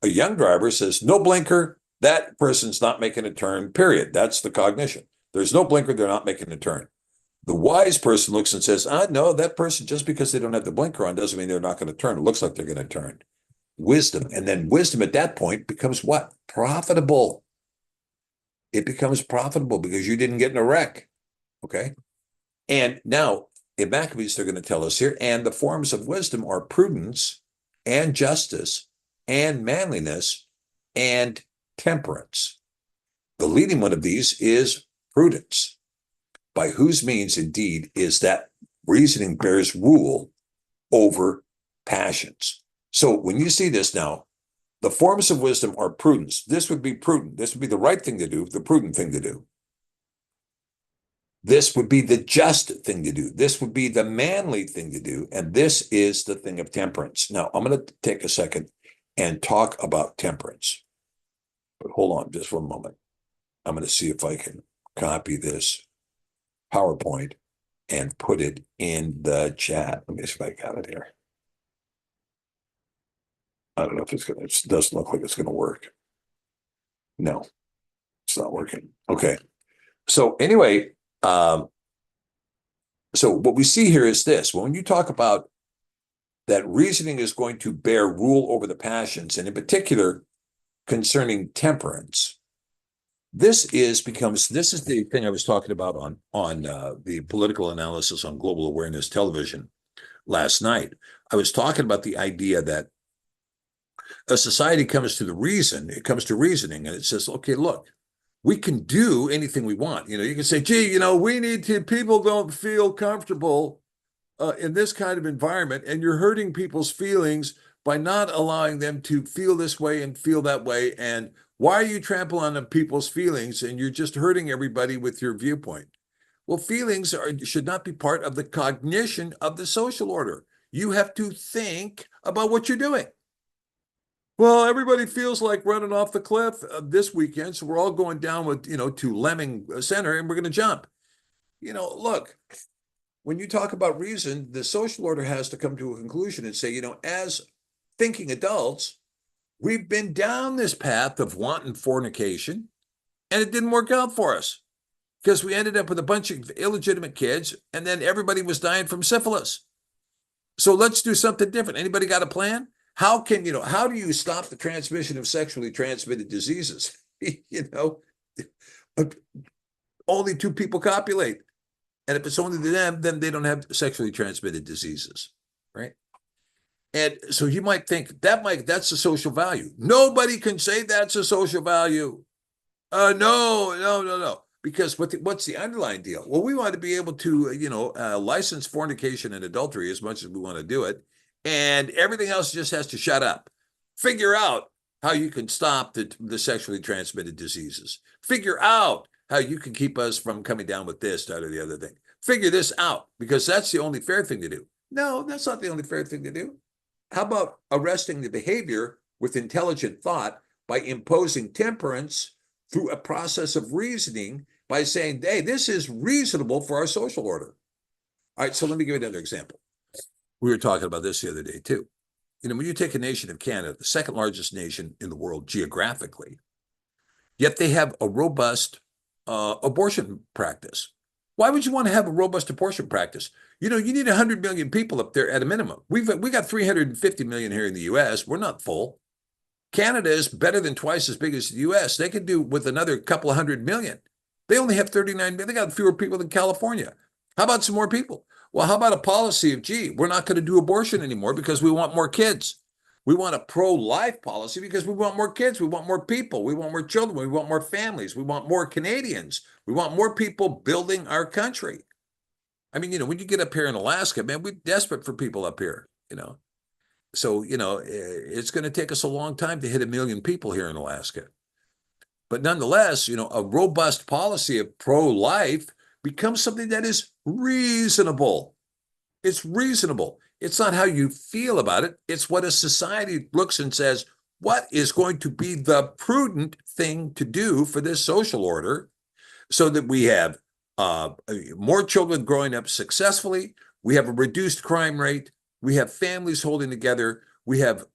A young driver says, no blinker, that person's not making a turn, period. That's the cognition. There's no blinker, they're not making a turn. The wise person looks and says, no, that person, just because they don't have the blinker on doesn't mean they're not going to turn. It looks like they're going to turn. Wisdom. And then wisdom at that point becomes what? Profitable. It becomes profitable because you didn't get in a wreck. Okay. And now in Maccabees, they're going to tell us here, and the forms of wisdom are prudence and justice and manliness and temperance. The leading one of these is prudence, by whose means indeed is that reasoning bears rule over passions. So when you see this now, the forms of wisdom are prudence. This would be prudent. This would be the right thing to do, the prudent thing to do. This would be the just thing to do. This would be the manly thing to do. And this is the thing of temperance. Now, I'm going to take a second and talk about temperance. But hold on just 1 moment. I'm going to see if I can copy this PowerPoint and put it in the chat. Let me see if I got it here. I don't know if it's going to, it doesn't look like it's going to work. No, it's not working. Okay. So anyway, so what we see here is this. When you talk about that reasoning is going to bear rule over the passions, and in particular concerning temperance, this is the thing I was talking about on the political analysis on Global Awareness Television last night. I was talking about the idea that a society comes to reasoning, and it says, okay, look, we can do anything we want. You can say, gee, we need to, people don't feel comfortable in this kind of environment, and you're hurting people's feelings by not allowing them to feel this way and feel that way. And why are you trampling on people's feelings? And you're just hurting everybody with your viewpoint. Well, feelings should not be part of the cognition of the social order. You have to think about what you're doing. Well, everybody feels like running off the cliff this weekend, so we're all going down with, to Lemming Center, and we're going to jump. Look, when you talk about reason, the social order has to come to a conclusion and say, as thinking adults, we've been down this path of wanton fornication, and it didn't work out for us because we ended up with a bunch of illegitimate kids, and then everybody was dying from syphilis. So let's do something different. Anybody got a plan? How do you stop the transmission of sexually transmitted diseases? Only 2 people copulate. And if it's only them, then they don't have sexually transmitted diseases, right? And so you might think that's a social value. Nobody can say that's a social value. No. Because what's the underlying deal? Well, we want to be able to, license fornication and adultery as much as we want to do it. And everything else just has to shut up. Figure out how you can stop the sexually transmitted diseases. Figure out how you can keep us from coming down with this, that, or the other thing. Figure this out, because that's the only fair thing to do. No, that's not the only fair thing to do. How about arresting the behavior with intelligent thought by imposing temperance through a process of reasoning by saying, hey, this is reasonable for our social order. All right, so let me give you another example. We were talking about this the other day too. When you take a nation of Canada, the second largest nation in the world geographically, yet they have a robust abortion practice. Why would you want to have a robust abortion practice? You need 100 million people up there at a minimum. We got 350 million here in the U.S. We're not full. Canada is better than twice as big as the U.S. They could do with another couple of 100 million. They only have 39 million. They got fewer people than California. How about some more people? Well, how about a policy of, gee, we're not going to do abortion anymore because we want more kids. We want a pro-life policy because we want more kids. We want more people. We want more children. We want more families. We want more Canadians. We want more people building our country. I mean, when you get up here in Alaska, man, we're desperate for people up here, So, it's going to take us a long time to hit 1 million people here in Alaska. But nonetheless, a robust policy of pro-life becomes something that is reasonable. It's reasonable. It's not how you feel about it. It's what a society looks and says, what is going to be the prudent thing to do for this social order so that we have more children growing up successfully, we have a reduced crime rate, we have families holding together, we have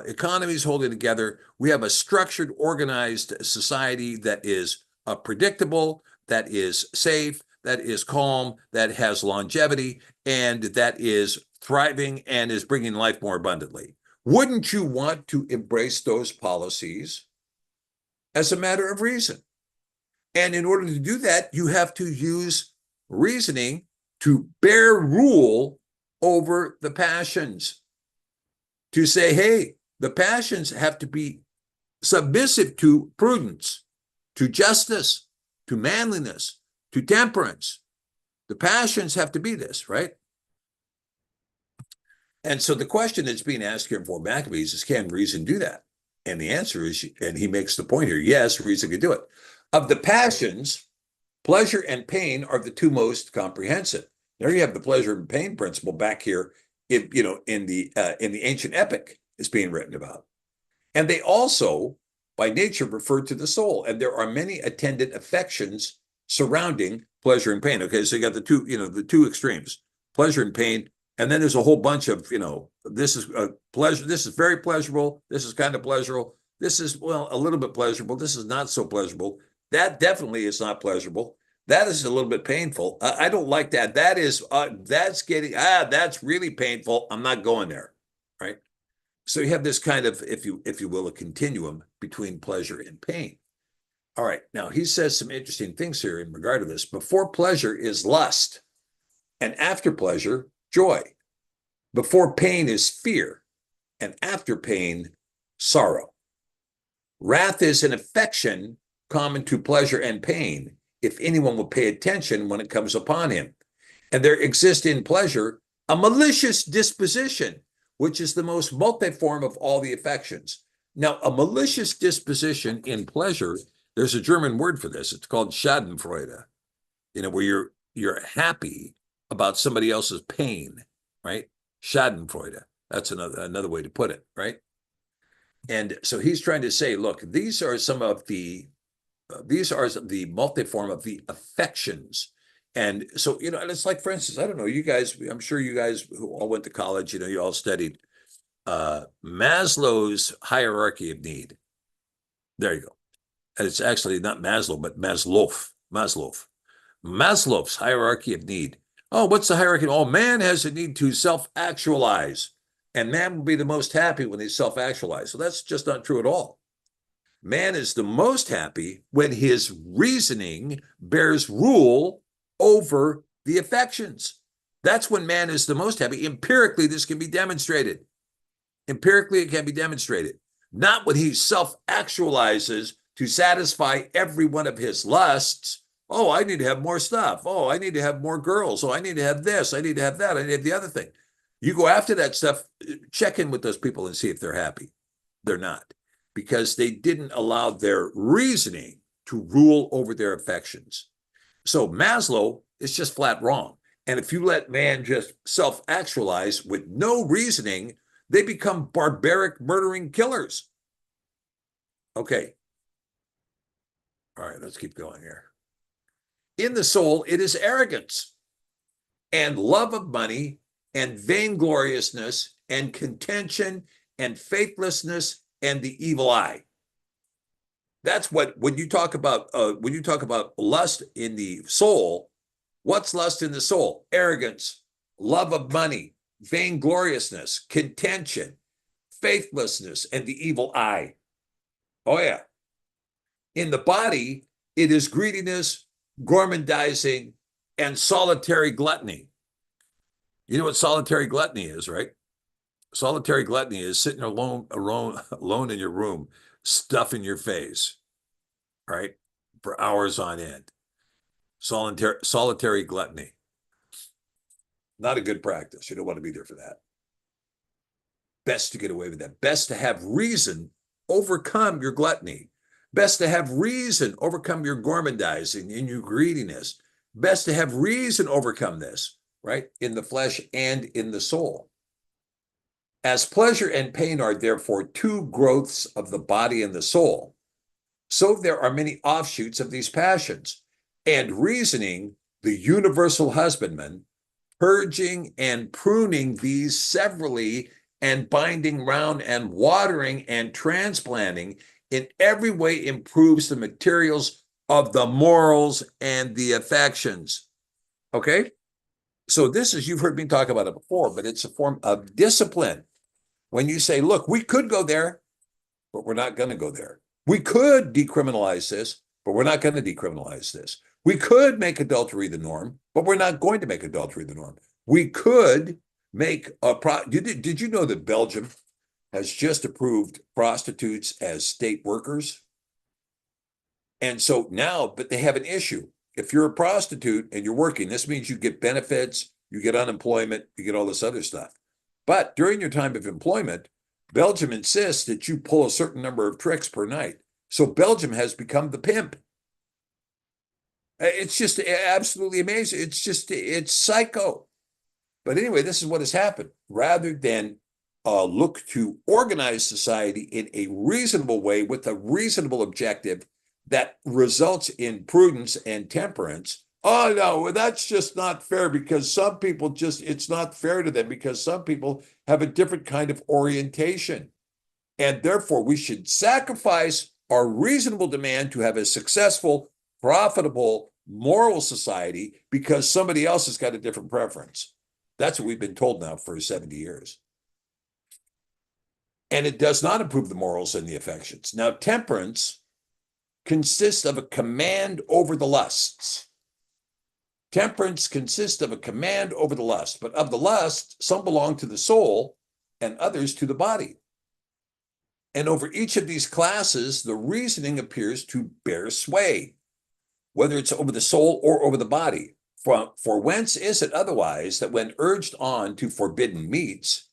economies holding together, we have a structured, organized society that is predictable, that is safe, that is calm, that has longevity, and that is thriving and is bringing life more abundantly. Wouldn't you want to embrace those policies as a matter of reason? And in order to do that, you have to use reasoning to bear rule over the passions. To say, hey, the passions have to be submissive to prudence, to justice, to manliness, to temperance. The passions have to be this, right? And so the question that's being asked here in 4 Maccabees is, can reason do that? And the answer is, and he makes the point here, yes, reason can do it. Of the passions, pleasure and pain are the two most comprehensive. There you have the pleasure and pain principle back here in the ancient epic is being written about. And they also, by nature, refer to the soul. And there are many attendant affections surrounding pleasure and pain. Okay, so you got the two extremes, pleasure and pain. And then there's a whole bunch of, this is pleasure. This is very pleasurable. This is kind of pleasurable. This is, well, a little bit pleasurable. This is not so pleasurable. That definitely is not pleasurable. That is a little bit painful. I don't like that. That is, that's really painful. I'm not going there, right? So you have this kind of, if you will, a continuum between pleasure and pain. All right. Now he says some interesting things here in regard to this. Before pleasure is lust, and after pleasure, joy. Before pain is fear, and after pain, sorrow. Wrath is an affection common to pleasure and pain, if anyone will pay attention when it comes upon him. And there exists in pleasure a malicious disposition, which is the most multiform of all the affections. Now, a malicious disposition in pleasure, there's a German word for this. It's called Schadenfreude, where you're happy about somebody else's pain, right? Schadenfreude. That's another way to put it, right? And so he's trying to say, look, these are the multiform of the affections. And so, and it's like, for instance, I don't know, you guys, I'm sure you guys who all went to college, you all studied Maslow's hierarchy of need. There you go. And it's actually not Maslow, but Maslow's hierarchy of need. Oh, what's the hierarchy? Oh, man has a need to self-actualize. And man will be the most happy when he's self-actualized. So that's just not true at all. Man is the most happy when his reasoning bears rule over the affections. That's when man is the most happy. Empirically, this can be demonstrated. Empirically, it can be demonstrated. Not when he self-actualizes to satisfy every one of his lusts. Oh, I need to have more stuff. Oh, I need to have more girls. Oh, I need to have this. I need to have that. I need to have the other thing. You go after that stuff, check in with those people and see if they're happy. They're not, because they didn't allow their reasoning to rule over their affections. So Maslow is just flat wrong. And if you let man just self-actualize with no reasoning, they become barbaric, murdering killers. Okay. All right, let's keep going here. In the soul, it is arrogance and love of money and vaingloriousness and contention and faithlessness and the evil eye. That's what when you talk about lust in the soul. What's lust in the soul? Arrogance, love of money, vaingloriousness, contention, faithlessness, and the evil eye. Oh yeah. In the body, it is greediness, gormandizing, and solitary gluttony. You know what solitary gluttony is, right? Solitary gluttony is sitting alone in your room, stuffing your face, right, for hours on end. Solitary gluttony. Not a good practice. You don't want to be there for that. Best to get away with that. Best to have reason overcome your gluttony. Best to have reason overcome your gormandizing and your greediness. Best to have reason overcome this, right, in the flesh and in the soul. As pleasure and pain are therefore two growths of the body and the soul, so there are many offshoots of these passions. And reasoning, the universal husbandman, purging and pruning these severally and binding round and watering and transplanting in every way improves the materials of the morals and the affections. Okay? So this is, you've heard me talk about it before, but it's a form of discipline. When you say, look, we could go there, but we're not going to go there. We could decriminalize this, but we're not going to decriminalize this. We could make adultery the norm, but we're not going to make adultery the norm. We could make did you know that Belgium has just approved prostitutes as state workers? And so now, but they have an issue. If you're a prostitute and you're working, this means you get benefits, you get unemployment, you get all this other stuff. But during your time of employment, Belgium insists that you pull a certain number of tricks per night. So Belgium has become the pimp. It's just absolutely amazing. It's psycho. But anyway, this is what has happened. Rather than look to organize society in a reasonable way with a reasonable objective that results in prudence and temperance, oh no, that's just not fair because some people it's not fair to them because some people have a different kind of orientation. And therefore, we should sacrifice our reasonable demand to have a successful, profitable, moral society because somebody else has got a different preference. That's what we've been told now for 70 years. And it does not improve the morals and the affections. Now, temperance consists of a command over the lusts. Temperance consists of a command over the lust, but of the lust, some belong to the soul and others to the body. And over each of these classes, the reasoning appears to bear sway, whether it's over the soul or over the body. For whence is it otherwise that when urged on to forbidden meats,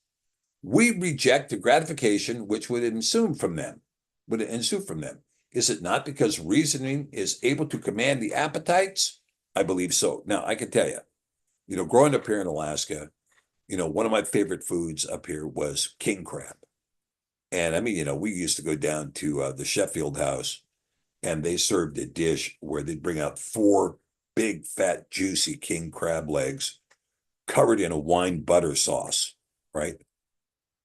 we reject the gratification which would ensue from them? Is it not because reasoning is able to command the appetites? I believe so. Now, I can tell you, growing up here in Alaska, one of my favorite foods up here was king crab. And I mean, we used to go down to the Sheffield house and they served a dish where they'd bring out 4 big, fat, juicy king crab legs covered in a wine butter sauce, right?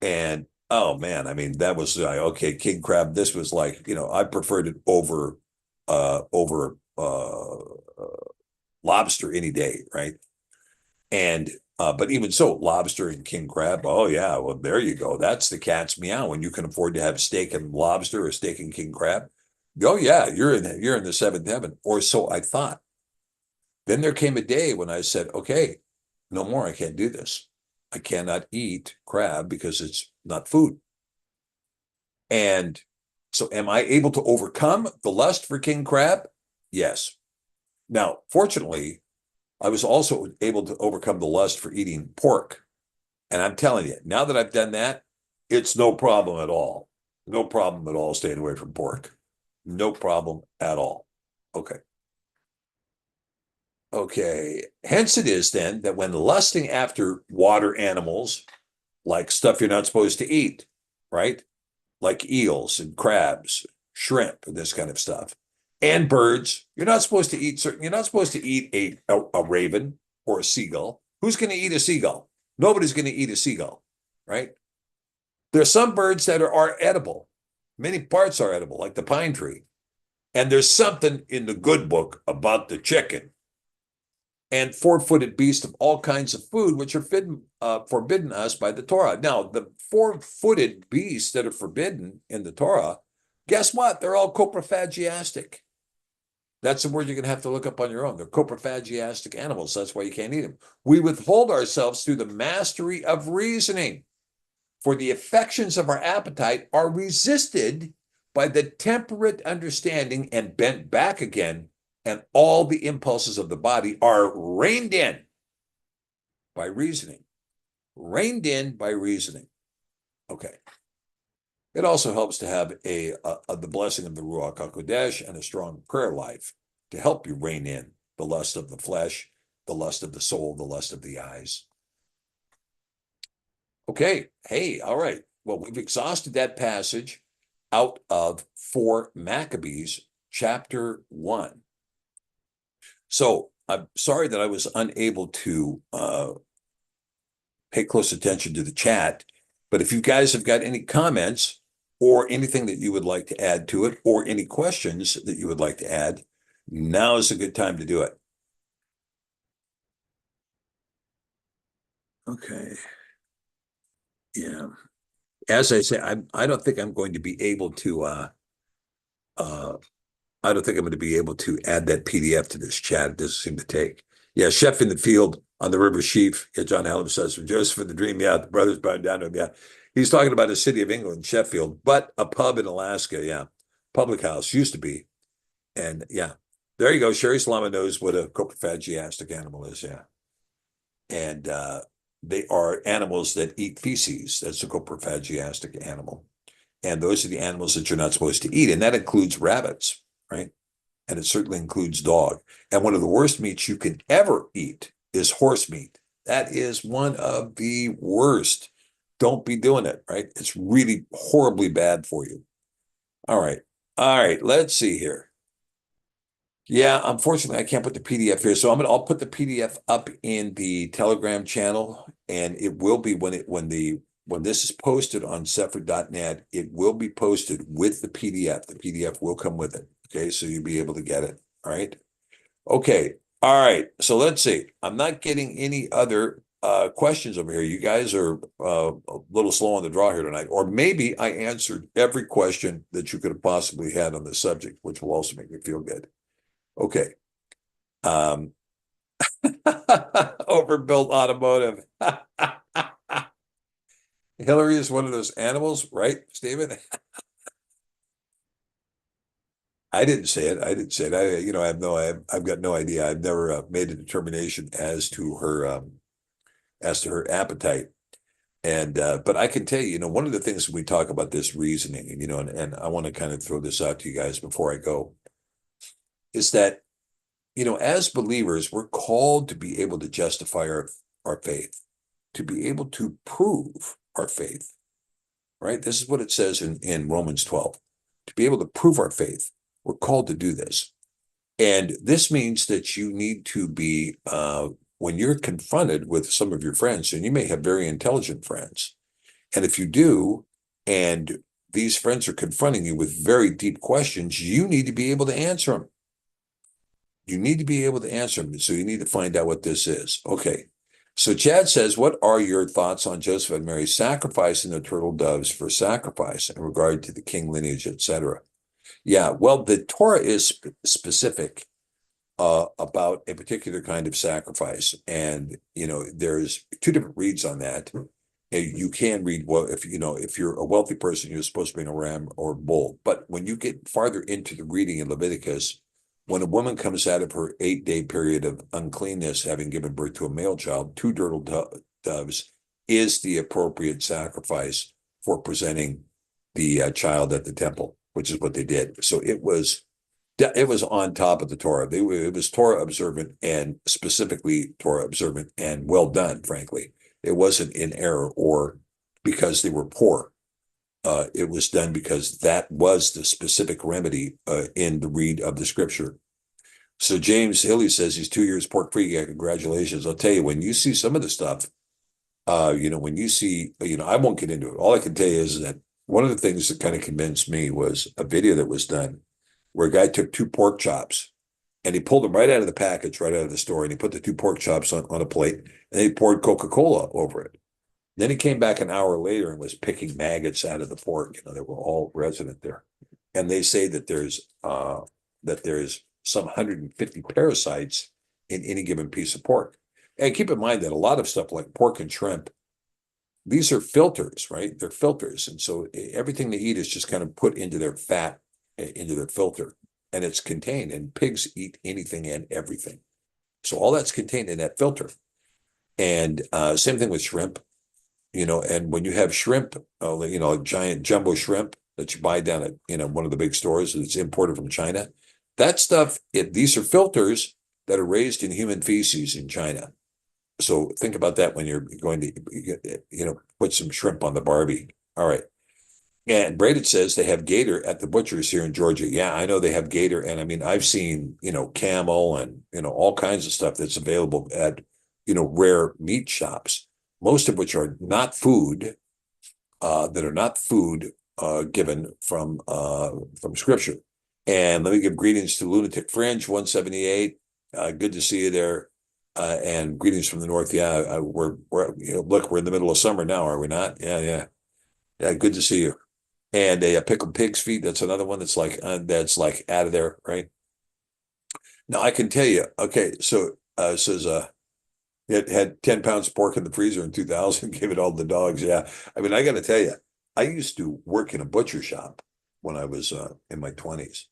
And oh man, I mean, that was like, okay, king crab. This was like, I preferred it over lobster any day, right? And but even so, lobster and king crab, oh yeah, well, there you go. That's the cat's meow. When you can afford to have steak and lobster or steak and king crab, oh yeah, you're in the seventh heaven, or so I thought. Then there came a day when I said, okay, no more, I can't do this. I cannot eat crab because it's not food. And so am I able to overcome the lust for king crab? Yes. Now, fortunately, I was also able to overcome the lust for eating pork. And I'm telling you, now that I've done that, it's no problem at all. No problem at all staying away from pork. No problem at all. Okay. Okay. Hence it is then that when lusting after water animals, like stuff you're not supposed to eat, right? Like eels and crabs, shrimp, and this kind of stuff. and birds. You're not supposed to eat certain. You're not supposed to eat a raven or a seagull. Who's going to eat a seagull? Nobody's going to eat a seagull, right? There's some birds that are edible. Many parts are edible, like the pine tree. And there's something in the good book about the chicken and four-footed beasts of all kinds of food, which are forbidden us by the Torah. Now, the four-footed beasts that are forbidden in the Torah, guess what? They're all coprophagiastic. That's the word you're going to have to look up on your own. They're coprophagiastic animals. That's why you can't eat them. We withhold ourselves through the mastery of reasoning. For the affections of our appetite are resisted by the temperate understanding and bent back again, and all the impulses of the body are reined in by reasoning. Reined in by reasoning. Okay. It also helps to have the blessing of the Ruach HaKodesh and a strong prayer life to help you rein in the lust of the flesh, the lust of the soul, the lust of the eyes. Okay, hey, all right. Well, we've exhausted that passage out of 4 Maccabees, chapter 1. So I'm sorry that I was unable to pay close attention to the chat, but if you guys have got any comments or anything that you would like to add to it, or any questions that you would like to add, now is a good time to do it. Okay. Yeah. As I say, I don't think I'm going to be able to I don't think I'm going to be able to add that PDF to this chat. It doesn't seem to take. Yeah, Chef in the Field on the River Sheaf. Yeah, John Hallam says, from Joseph in the Dream, yeah, the brothers bowed down to him. Yeah. He's talking about a city of England, Sheffield, but a pub in Alaska. Yeah. Public house used to be. And yeah, there you go. Sherry Salama knows what a coprophagiastic animal is. Yeah. And they are animals that eat feces. That's a coprophagiastic animal. And those are the animals that you're not supposed to eat. And that includes rabbits, right? And it certainly includes dog. And one of the worst meats you can ever eat is horse meat. That is one of the worst. Don't be doing it, right? It's really horribly bad for you. All right. All right. Let's see here. Yeah, unfortunately, I can't put the PDF here. So I'll put the PDF up in the Telegram channel, and it will be when this is posted on Cepher.net, it will be posted with the PDF. The PDF will come with it. Okay, so you'll be able to get it. All right. Okay. All right. So let's see. I'm not getting any other questions over here. You guys are a little slow on the draw here tonight. Or maybe I answered every question that you could have possibly had on the subject, which will also make me feel good. Okay. Overbuilt automotive. Hillary is one of those animals, right, Stephen? I didn't say it. I didn't say it. I've got no idea. I've never made a determination as to her appetite. And but I can tell you, one of the things we talk about this reasoning, and I want to kind of throw this out to you guys before I go, is that as believers, we're called to be able to justify our faith, to be able to prove our faith, right? This is what it says in Romans 12. To be able to prove our faith, we're called to do this. And this means that you need to be, when you're confronted with some of your friends, and you may have very intelligent friends, and if you do, and these friends are confronting you with very deep questions, you need to be able to answer them. You need to be able to answer them. So you need to find out what this is. Okay. So Chad says, what are your thoughts on Joseph and Mary sacrificing the turtle doves for sacrifice in regard to the king lineage, etc.? Yeah, well, the Torah is specific about a particular kind of sacrifice. And, there's 2 different reads on that. You can read, well, if you're a wealthy person, you're supposed to bring a ram or a bull. But when you get farther into the reading in Leviticus, when a woman comes out of her 8-day period of uncleanness, having given birth to a male child, 2 turtle doves is the appropriate sacrifice for presenting the child at the temple, which is what they did. So it was on top of the Torah. It was Torah observant, and specifically Torah observant, and well done, frankly. It wasn't in error or because they were poor. it was done because that was the specific remedy in the read of the scripture. So James Hilly says he's 2 years pork free. Yeah, congratulations. I'll tell you, when you see some of the stuff, when you see, I won't get into it. All I can tell you is that one of the things that kind of convinced me was a video that was done where a guy took two pork chops and he pulled them right out of the package, right out of the store, and he put the two pork chops on a plate and he poured Coca-Cola over it. Then he came back an hour later and was picking maggots out of the pork, that were all resident there. And they say that there's some 150 parasites in any given piece of pork. And keep in mind that a lot of stuff like pork and shrimp, these are filters, right? They're filters. And so everything they eat is just kind of put into their fat, into their filter, and it's contained. And pigs eat anything and everything. So all that's contained in that filter. And same thing with shrimp, and when you have shrimp, a giant jumbo shrimp that you buy down at, one of the big stores that's imported from China, that stuff, these are filters that are raised in human feces in China. So think about that when you're going to, put some shrimp on the Barbie. All right. And Braided says they have gator at the butchers here in Georgia. Yeah, I know they have gator. And I mean, I've seen, camel and, all kinds of stuff that's available at, rare meat shops, most of which are not food, given from scripture. And let me give greetings to Lunatic Fringe 178. Good to see you there. And greetings from the north. Yeah, look, we're in the middle of summer now, are we not? Yeah. Good to see you. And a pickled pig's feet. That's another one that's like out of there, right? Now I can tell you. Okay, so it says it had 10 pounds of pork in the freezer in 2000. Gave it all to the dogs. Yeah, I mean I got to tell you, I used to work in a butcher shop when I was in my 20s,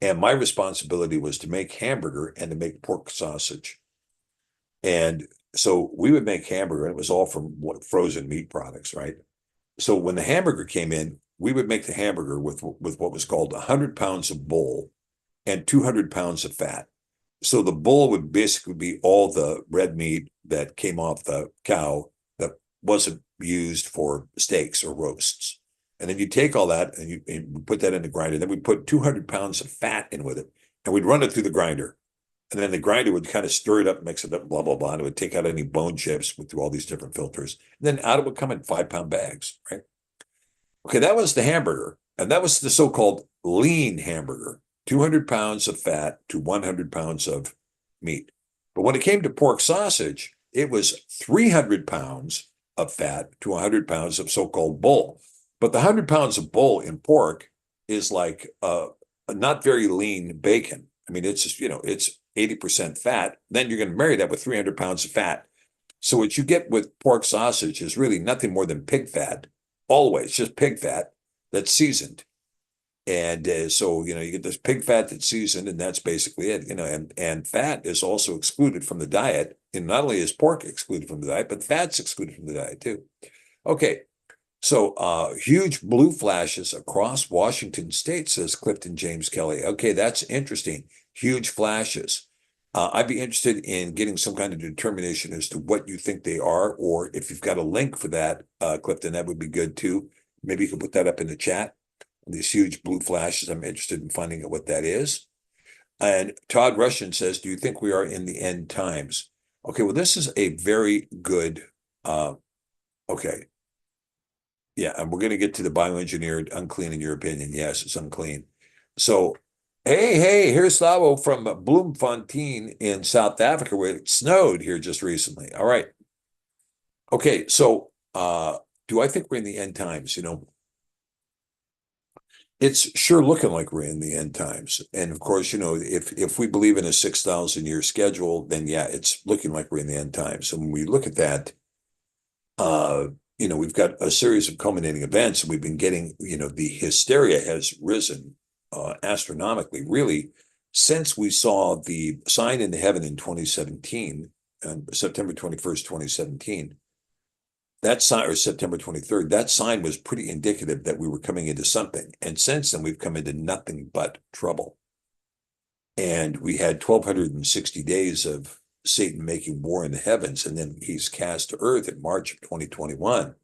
and my responsibility was to make hamburger and to make pork sausage. And so we would make hamburger, and it was all from frozen meat products, right? So when the hamburger came in, we would make the hamburger with what was called 100 pounds of bull and 200 pounds of fat. So the bull would basically be all the red meat that came off the cow that wasn't used for steaks or roasts. And then you take all that and you put that in the grinder. Then we put 200 pounds of fat in with it, and we'd run it through the grinder. And then the grinder would kind of stir it up, mix it up, blah, blah, blah. And it would take out any bone chips through all these different filters. And then out it would come in 5-pound bags, right? Okay, that was the hamburger. And that was the so-called lean hamburger, 200 pounds of fat to 100 pounds of meat. But when it came to pork sausage, it was 300 pounds of fat to 100 pounds of so-called bull. But the 100 pounds of bull in pork is like a not very lean bacon. I mean, it's just, it's 80% fat. Then you're going to marry that with 300 pounds of fat. So what you get with pork sausage is really nothing more than pig fat. Always just pig fat that's seasoned. And so, you get this pig fat that's seasoned, and that's basically it, and fat is also excluded from the diet. And not only is pork excluded from the diet, but fat's excluded from the diet too. Okay. So huge blue flashes across Washington state, says Clifton James Kelly. Okay, that's interesting. Huge flashes. I'd be interested in getting some kind of determination as to what you think they are, or if you've got a link for that, Clifton, that would be good too. Maybe you can put that up in the chat. These huge blue flashes, I'm interested in finding out what that is. And Todd Russian says, do you think we are in the end times? Okay, well, this is a very good, okay. Yeah, and we're going to get to the bioengineered unclean in your opinion. Yes, it's unclean. So, hey, here's Slavo from Bloemfontein in South Africa, where it snowed here just recently. All right. Okay, so do I think we're in the end times? It's sure looking like we're in the end times. And of course, if we believe in a 6,000-year schedule, then yeah, it's looking like we're in the end times. And when we look at that, we've got a series of culminating events, and we've been getting, the hysteria has risen astronomically, really, since we saw the sign in heaven in 2017, September 21st, 2017. That sign, or September 23rd, that sign was pretty indicative that we were coming into something. And since then, we've come into nothing but trouble. And we had 1,260 days of Satan making war in the heavens, and then he's cast to earth in March of 2021.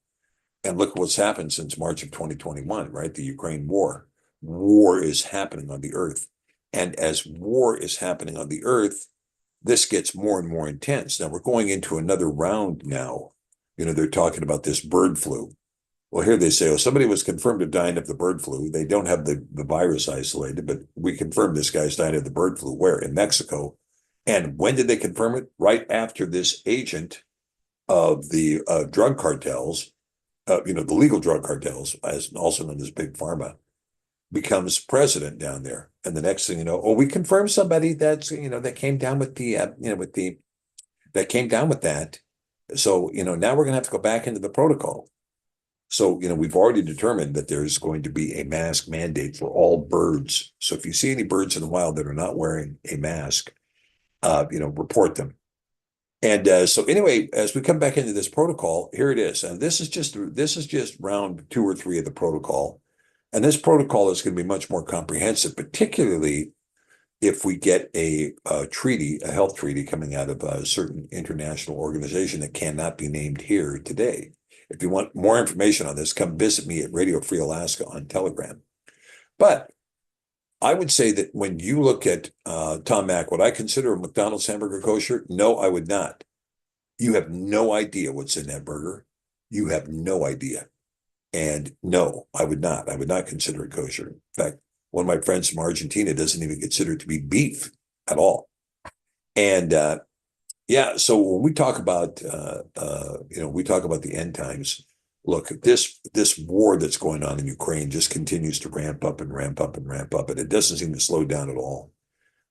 And look at what's happened since March of 2021, right? The Ukraine war. War is happening on the earth. And as war is happening on the earth, this gets more and more intense. Now we're going into another round now. They're talking about this bird flu. Well, here they say, oh, somebody was confirmed to dying of the bird flu. They don't have the virus isolated, but we confirmed this guy's dying of the bird flu. Where? In Mexico. And when did they confirm it? Right after this agent of the drug cartels, the legal drug cartels, as also known as Big Pharma, becomes president down there. And the next thing you know, oh, we confirmed somebody that's, that came down with that came down with that. So, now we're going to have to go back into the protocol. So, we've already determined that there's going to be a mask mandate for all birds. So if you see any birds in the wild that are not wearing a mask, report them. And so anyway, as we come back into this protocol, here it is. And this is just round 2 or 3 of the protocol. And this protocol is going to be much more comprehensive, particularly if we get a treaty, a health treaty coming out of a certain international organization that cannot be named here today. If you want more information on this, come visit me at Radio Free Alaska on Telegram. But I would say that when you look at Tom Mack, would I consider a McDonald's hamburger kosher? No, I would not. You have no idea what's in that burger. You have no idea. And no, I would not. I would not consider it kosher. In fact, one of my friends from Argentina doesn't even consider it to be beef at all. And so when we talk about we talk about the end times. Look, this war that's going on in Ukraine just continues to ramp up and ramp up and ramp up, and it doesn't seem to slow down at all.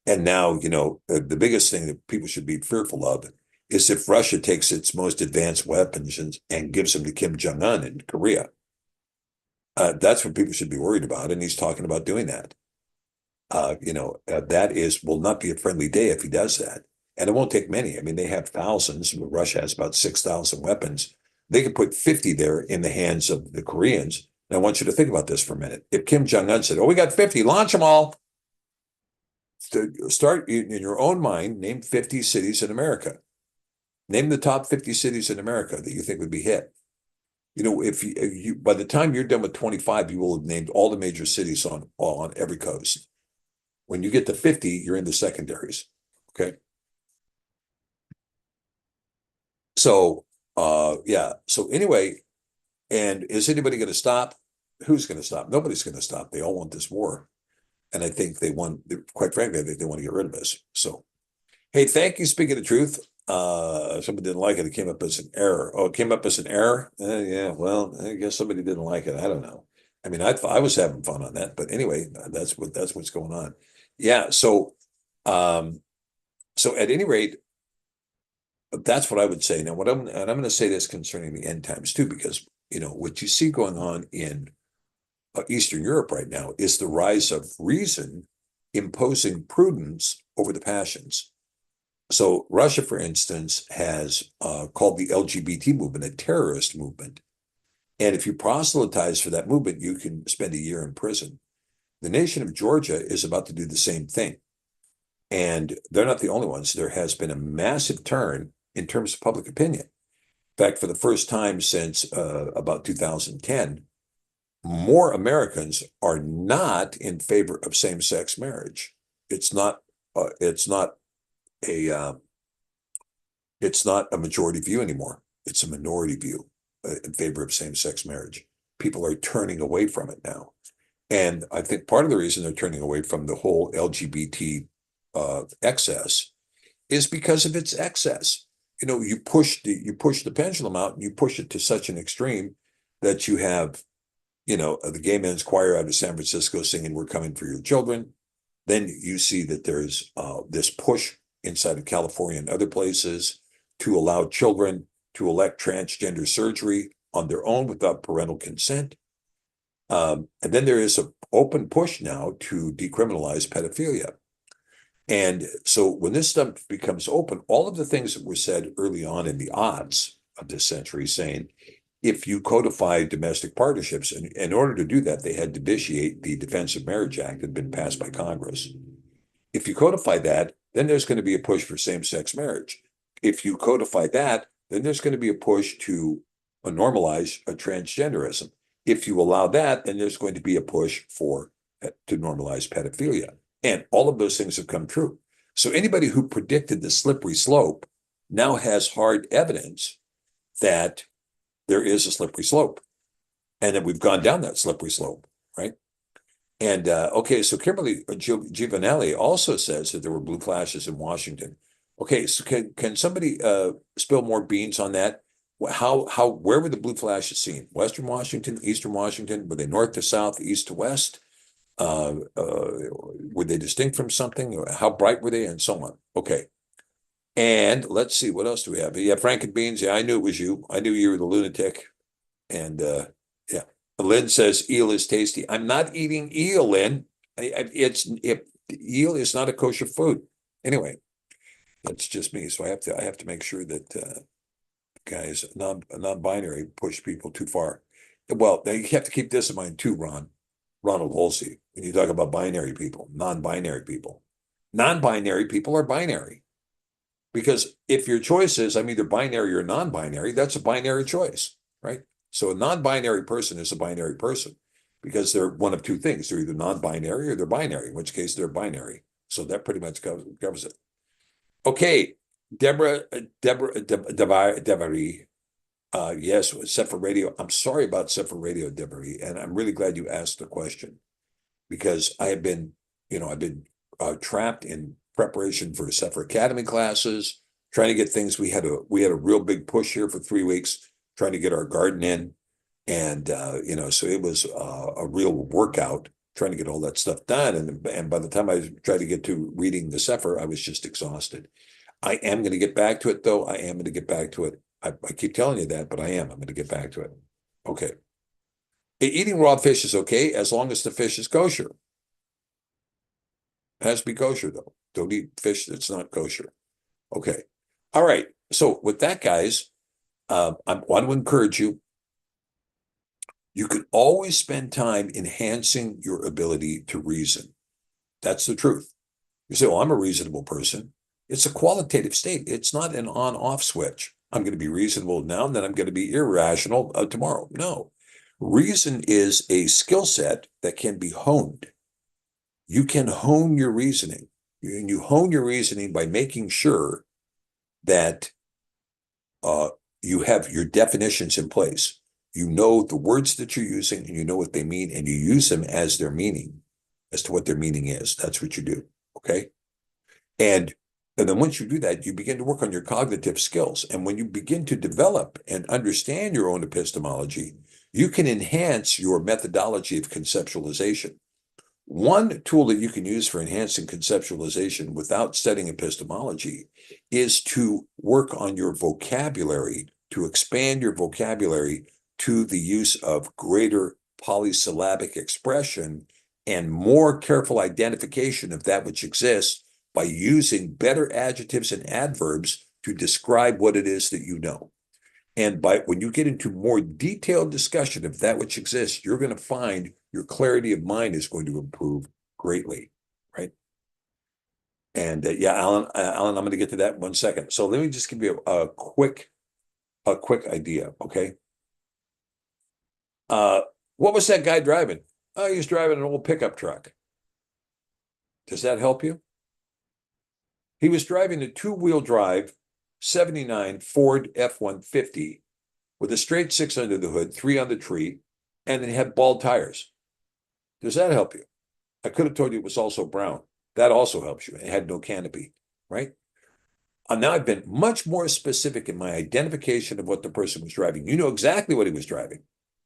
And now, the biggest thing that people should be fearful of is if Russia takes its most advanced weapons and gives them to Kim Jong-un in Korea. That's what people should be worried about, and he's talking about doing that. That will not be a friendly day if he does that. And it won't take many. I mean, they have thousands. Russia has about 6,000 weapons. They could put 50 there in the hands of the Koreans. And I want you to think about this for a minute. If Kim Jong-un said, oh, we got 50, launch them all. Start in your own mind, name 50 cities in America. Name the top 50 cities in America that you think would be hit. If you by the time you're done with 25, you will have named all the major cities on every coast. When you get to 50, you're in the secondaries. Okay. So, So anyway, and is anybody going to stop? Who's going to stop? Nobody's going to stop. They all want this war. And I think quite frankly, I think they want to get rid of us. So, hey, thank you. Speaking the truth. Somebody didn't like it. It came up as an error. Oh, it came up as an error? Yeah, well, I guess somebody didn't like it. I don't know. I mean, I was having fun on that. But anyway, that's what's going on. Yeah. So at any rate, that's what I would say. Now, I'm going to say this concerning the end times too, because what you see going on in Eastern Europe right now is the rise of reason imposing prudence over the passions. So Russia, for instance, has called the LGBT movement a terrorist movement. And if you proselytize for that movement, you can spend a year in prison. The nation of Georgia is about to do the same thing. And they're not the only ones. There has been a massive turn in terms of public opinion. In fact, for the first time since about 2010, more Americans are not in favor of same-sex marriage. It's not a majority view anymore. It's a minority view in favor of same-sex marriage. People are turning away from it now. And I think part of the reason they're turning away from the whole LGBT excess is because of its excess. You push the pendulum out and you push it to such an extreme that you have, the gay men's choir out of San Francisco singing "We're Coming for Your Children." Then you see that there's this push inside of California and other places to allow children to elect transgender surgery on their own without parental consent. And then there is an open push now to decriminalize pedophilia. And so when this stuff becomes open, all of the things that were said early on in the odds of this century, saying if you codify domestic partnerships, and in order to do that, they had to vitiate the Defense of Marriage Act that had been passed by Congress. If you codify that, then there's going to be a push for same-sex marriage. If you codify that, then there's going to be a push to normalize transgenderism. If you allow that, then there's going to be a push to normalize pedophilia. And all of those things have come true. So anybody who predicted the slippery slope now has hard evidence that there is a slippery slope and that we've gone down that slippery slope, right? And okay, so Kimberly Giovanelli also says that there were blue flashes in Washington. Okay, so can somebody spill more beans on that? Where were the blue flashes seen? Western Washington, Eastern Washington? Were they north to south, east to west? Were they distinct from something? How bright were they, and so on? Okay. And let's see, what else do we have? Yeah, Frankenbeans. Yeah, I knew it was you. I knew you were the lunatic. And yeah, Lynn says eel is tasty. I'm not eating eel, Lynn. Eel is not a kosher food. Anyway, that's just me. So I have to make sure that guys non-binary push people too far. Well, you have to keep this in mind too, Ronald Wolsey. When you talk about binary people, non-binary people are binary. Because if your choice is I'm either binary or non-binary, that's a binary choice, right? So a non-binary person is a binary person because they're one of two things. They're either non-binary or they're binary, in which case they're binary. So that pretty much covers it. Okay, Deborah Devari. Yes, Cepher Radio. I'm sorry about Cepher Radio, Deborah, and I'm really glad you asked the question because I've been trapped in preparation for Cepher Academy classes, trying to get things. We had a real big push here for 3 weeks, trying to get our garden in, and so it was a real workout trying to get all that stuff done. And by the time I tried to get to reading the Cepher, I was just exhausted. I am going to get back to it, though. I am going to get back to it. I keep telling you that, but I'm going to get back to it. Okay. Eating raw fish is okay as long as the fish is kosher. It has to be kosher, though. Don't eat fish that's not kosher. Okay. All right. So with that, guys, I want to encourage you. You can always spend time enhancing your ability to reason. That's the truth. You say, well, I'm a reasonable person. It's a qualitative state. It's not an on-off switch. I'm going to be reasonable now, and then I'm going to be irrational tomorrow. No. Reason is a skill set that can be honed. You can hone your reasoning. And you hone your reasoning by making sure that you have your definitions in place. You know the words that you're using, and you know what they mean, and you use them as their meaning, as to what their meaning is. That's what you do. Okay? And then once you do that, you begin to work on your cognitive skills. And when you begin to develop and understand your own epistemology, you can enhance your methodology of conceptualization. One tool that you can use for enhancing conceptualization without studying epistemology is to work on your vocabulary, to expand your vocabulary to the use of greater polysyllabic expression and more careful identification of that which exists by using better adjectives and adverbs to describe what it is that you know. And when you get into more detailed discussion of that which exists, you're going to find your clarity of mind is going to improve greatly, right? And yeah, Alan, I'm going to get to that in 1 second. So let me just give you a quick idea, okay? What was that guy driving? Oh, he was driving an old pickup truck. Does that help you? He was driving a two-wheel drive 79 Ford F-150 with a straight 6 under the hood, 3 on the tree, and it had bald tires. Does that help you? I could have told you it was also brown. That also helps you. It had no canopy, right? Now I've been much more specific in my identification of what the person was driving. You know exactly what he was driving.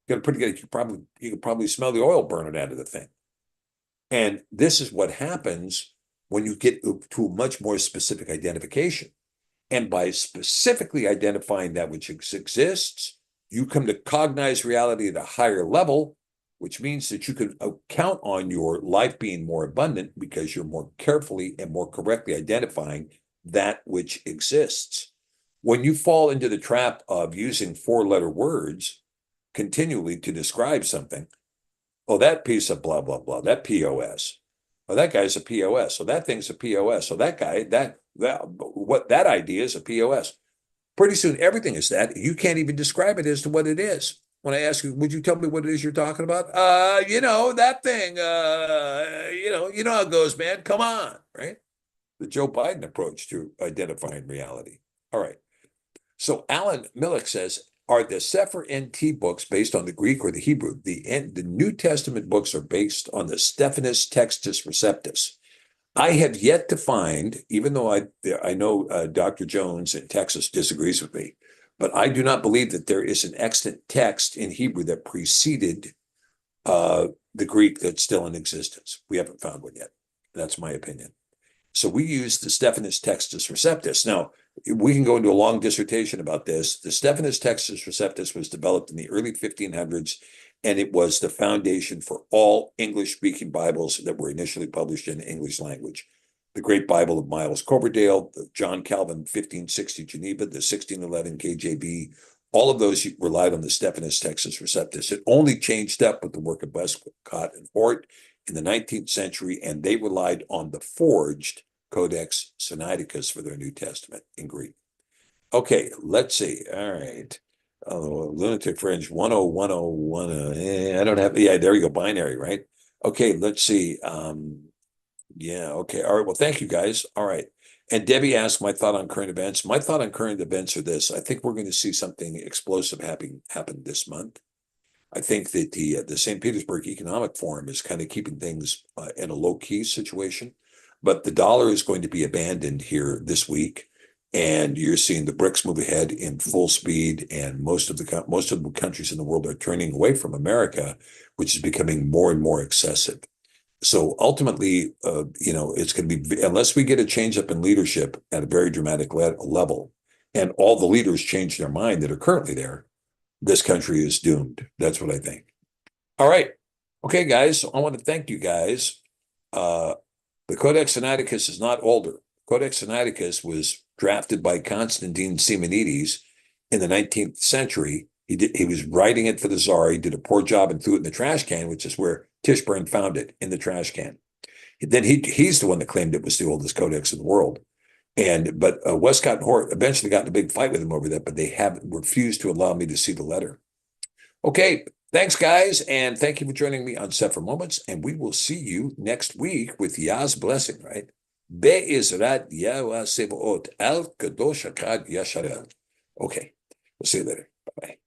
You could probably smell the oil burning out of the thing. And this is what happens when you get to a much more specific identification. And by specifically identifying that which exists, you come to cognize reality at a higher level, which means that you can count on your life being more abundant because you're more carefully and more correctly identifying that which exists. When you fall into the trap of using 4-letter words continually to describe something, oh, that piece of blah, blah, blah, that POS. Oh, that guy's a POS. So that thing's a POS. So that guy, that idea is a POS. Pretty soon, everything is that. You can't even describe it as to what it is. When I ask you, would you tell me what it is you're talking about? That thing. You know how it goes, man. Come on, right? The Joe Biden approach to identifying reality. All right. So Alan Millick says, are the Cepher NT books based on the Greek or the Hebrew? The New Testament books are based on the Stephanus Textus Receptus. I have yet to find, even though I know Dr. Jones in Texas disagrees with me, but I do not believe that there is an extant text in Hebrew that preceded the Greek that's still in existence. We haven't found one yet. That's my opinion. So we use the Stephanus Textus Receptus. Now, we can go into a long dissertation about this. The Stephanus Textus Receptus was developed in the early 1500s, and it was the foundation for all English-speaking Bibles that were initially published in the English language. The Great Bible of Miles Coverdale, the John Calvin 1560 Geneva, the 1611 KJV, all of those relied on the Stephanus Textus Receptus. It only changed up with the work of Westcott and Hort in the 19th century, and they relied on the forged Codex Sinaiticus for their New Testament in Greek. Okay, let's see. All right. Oh, Lunatic Fringe 101010. I don't have, yeah, there you go, binary, right? Okay, let's see. Yeah, okay. All right. Well, thank you guys. All right. And Debbie asked my thought on current events. My thought on current events are this. I think we're going to see something explosive happen this month. I think that the St. Petersburg Economic Forum is kind of keeping things in a low key situation, but the dollar is going to be abandoned here this week, and you're seeing the BRICS move ahead in full speed, and most of the countries in the world are turning away from America, which is becoming more and more excessive. So ultimately, it's going to be, unless we get a change up in leadership at a very dramatic level, and all the leaders change their mind that are currently there, this country is doomed. That's what I think. All right. Okay, guys. I want to thank you guys. The Codex Sinaiticus is not older. Codex Sinaiticus was drafted by Constantine Simonides in the 19th century. He was writing it for the Tsar. He did a poor job and threw it in the trash can, which is where Tischburn found it, in the trash can. Then he's the one that claimed it was the oldest codex in the world. But Westcott and Hort eventually got in a big fight with him over that, but they have refused to allow me to see the letter. Okay, thanks, guys, and thank you for joining me on Cepher Moments, and we will see you next week with Yah's blessing, right? Be'ezrat Yahweh Sebaot Al Kadosh Hakad Yasharel. Okay, we'll see you later. Bye-bye.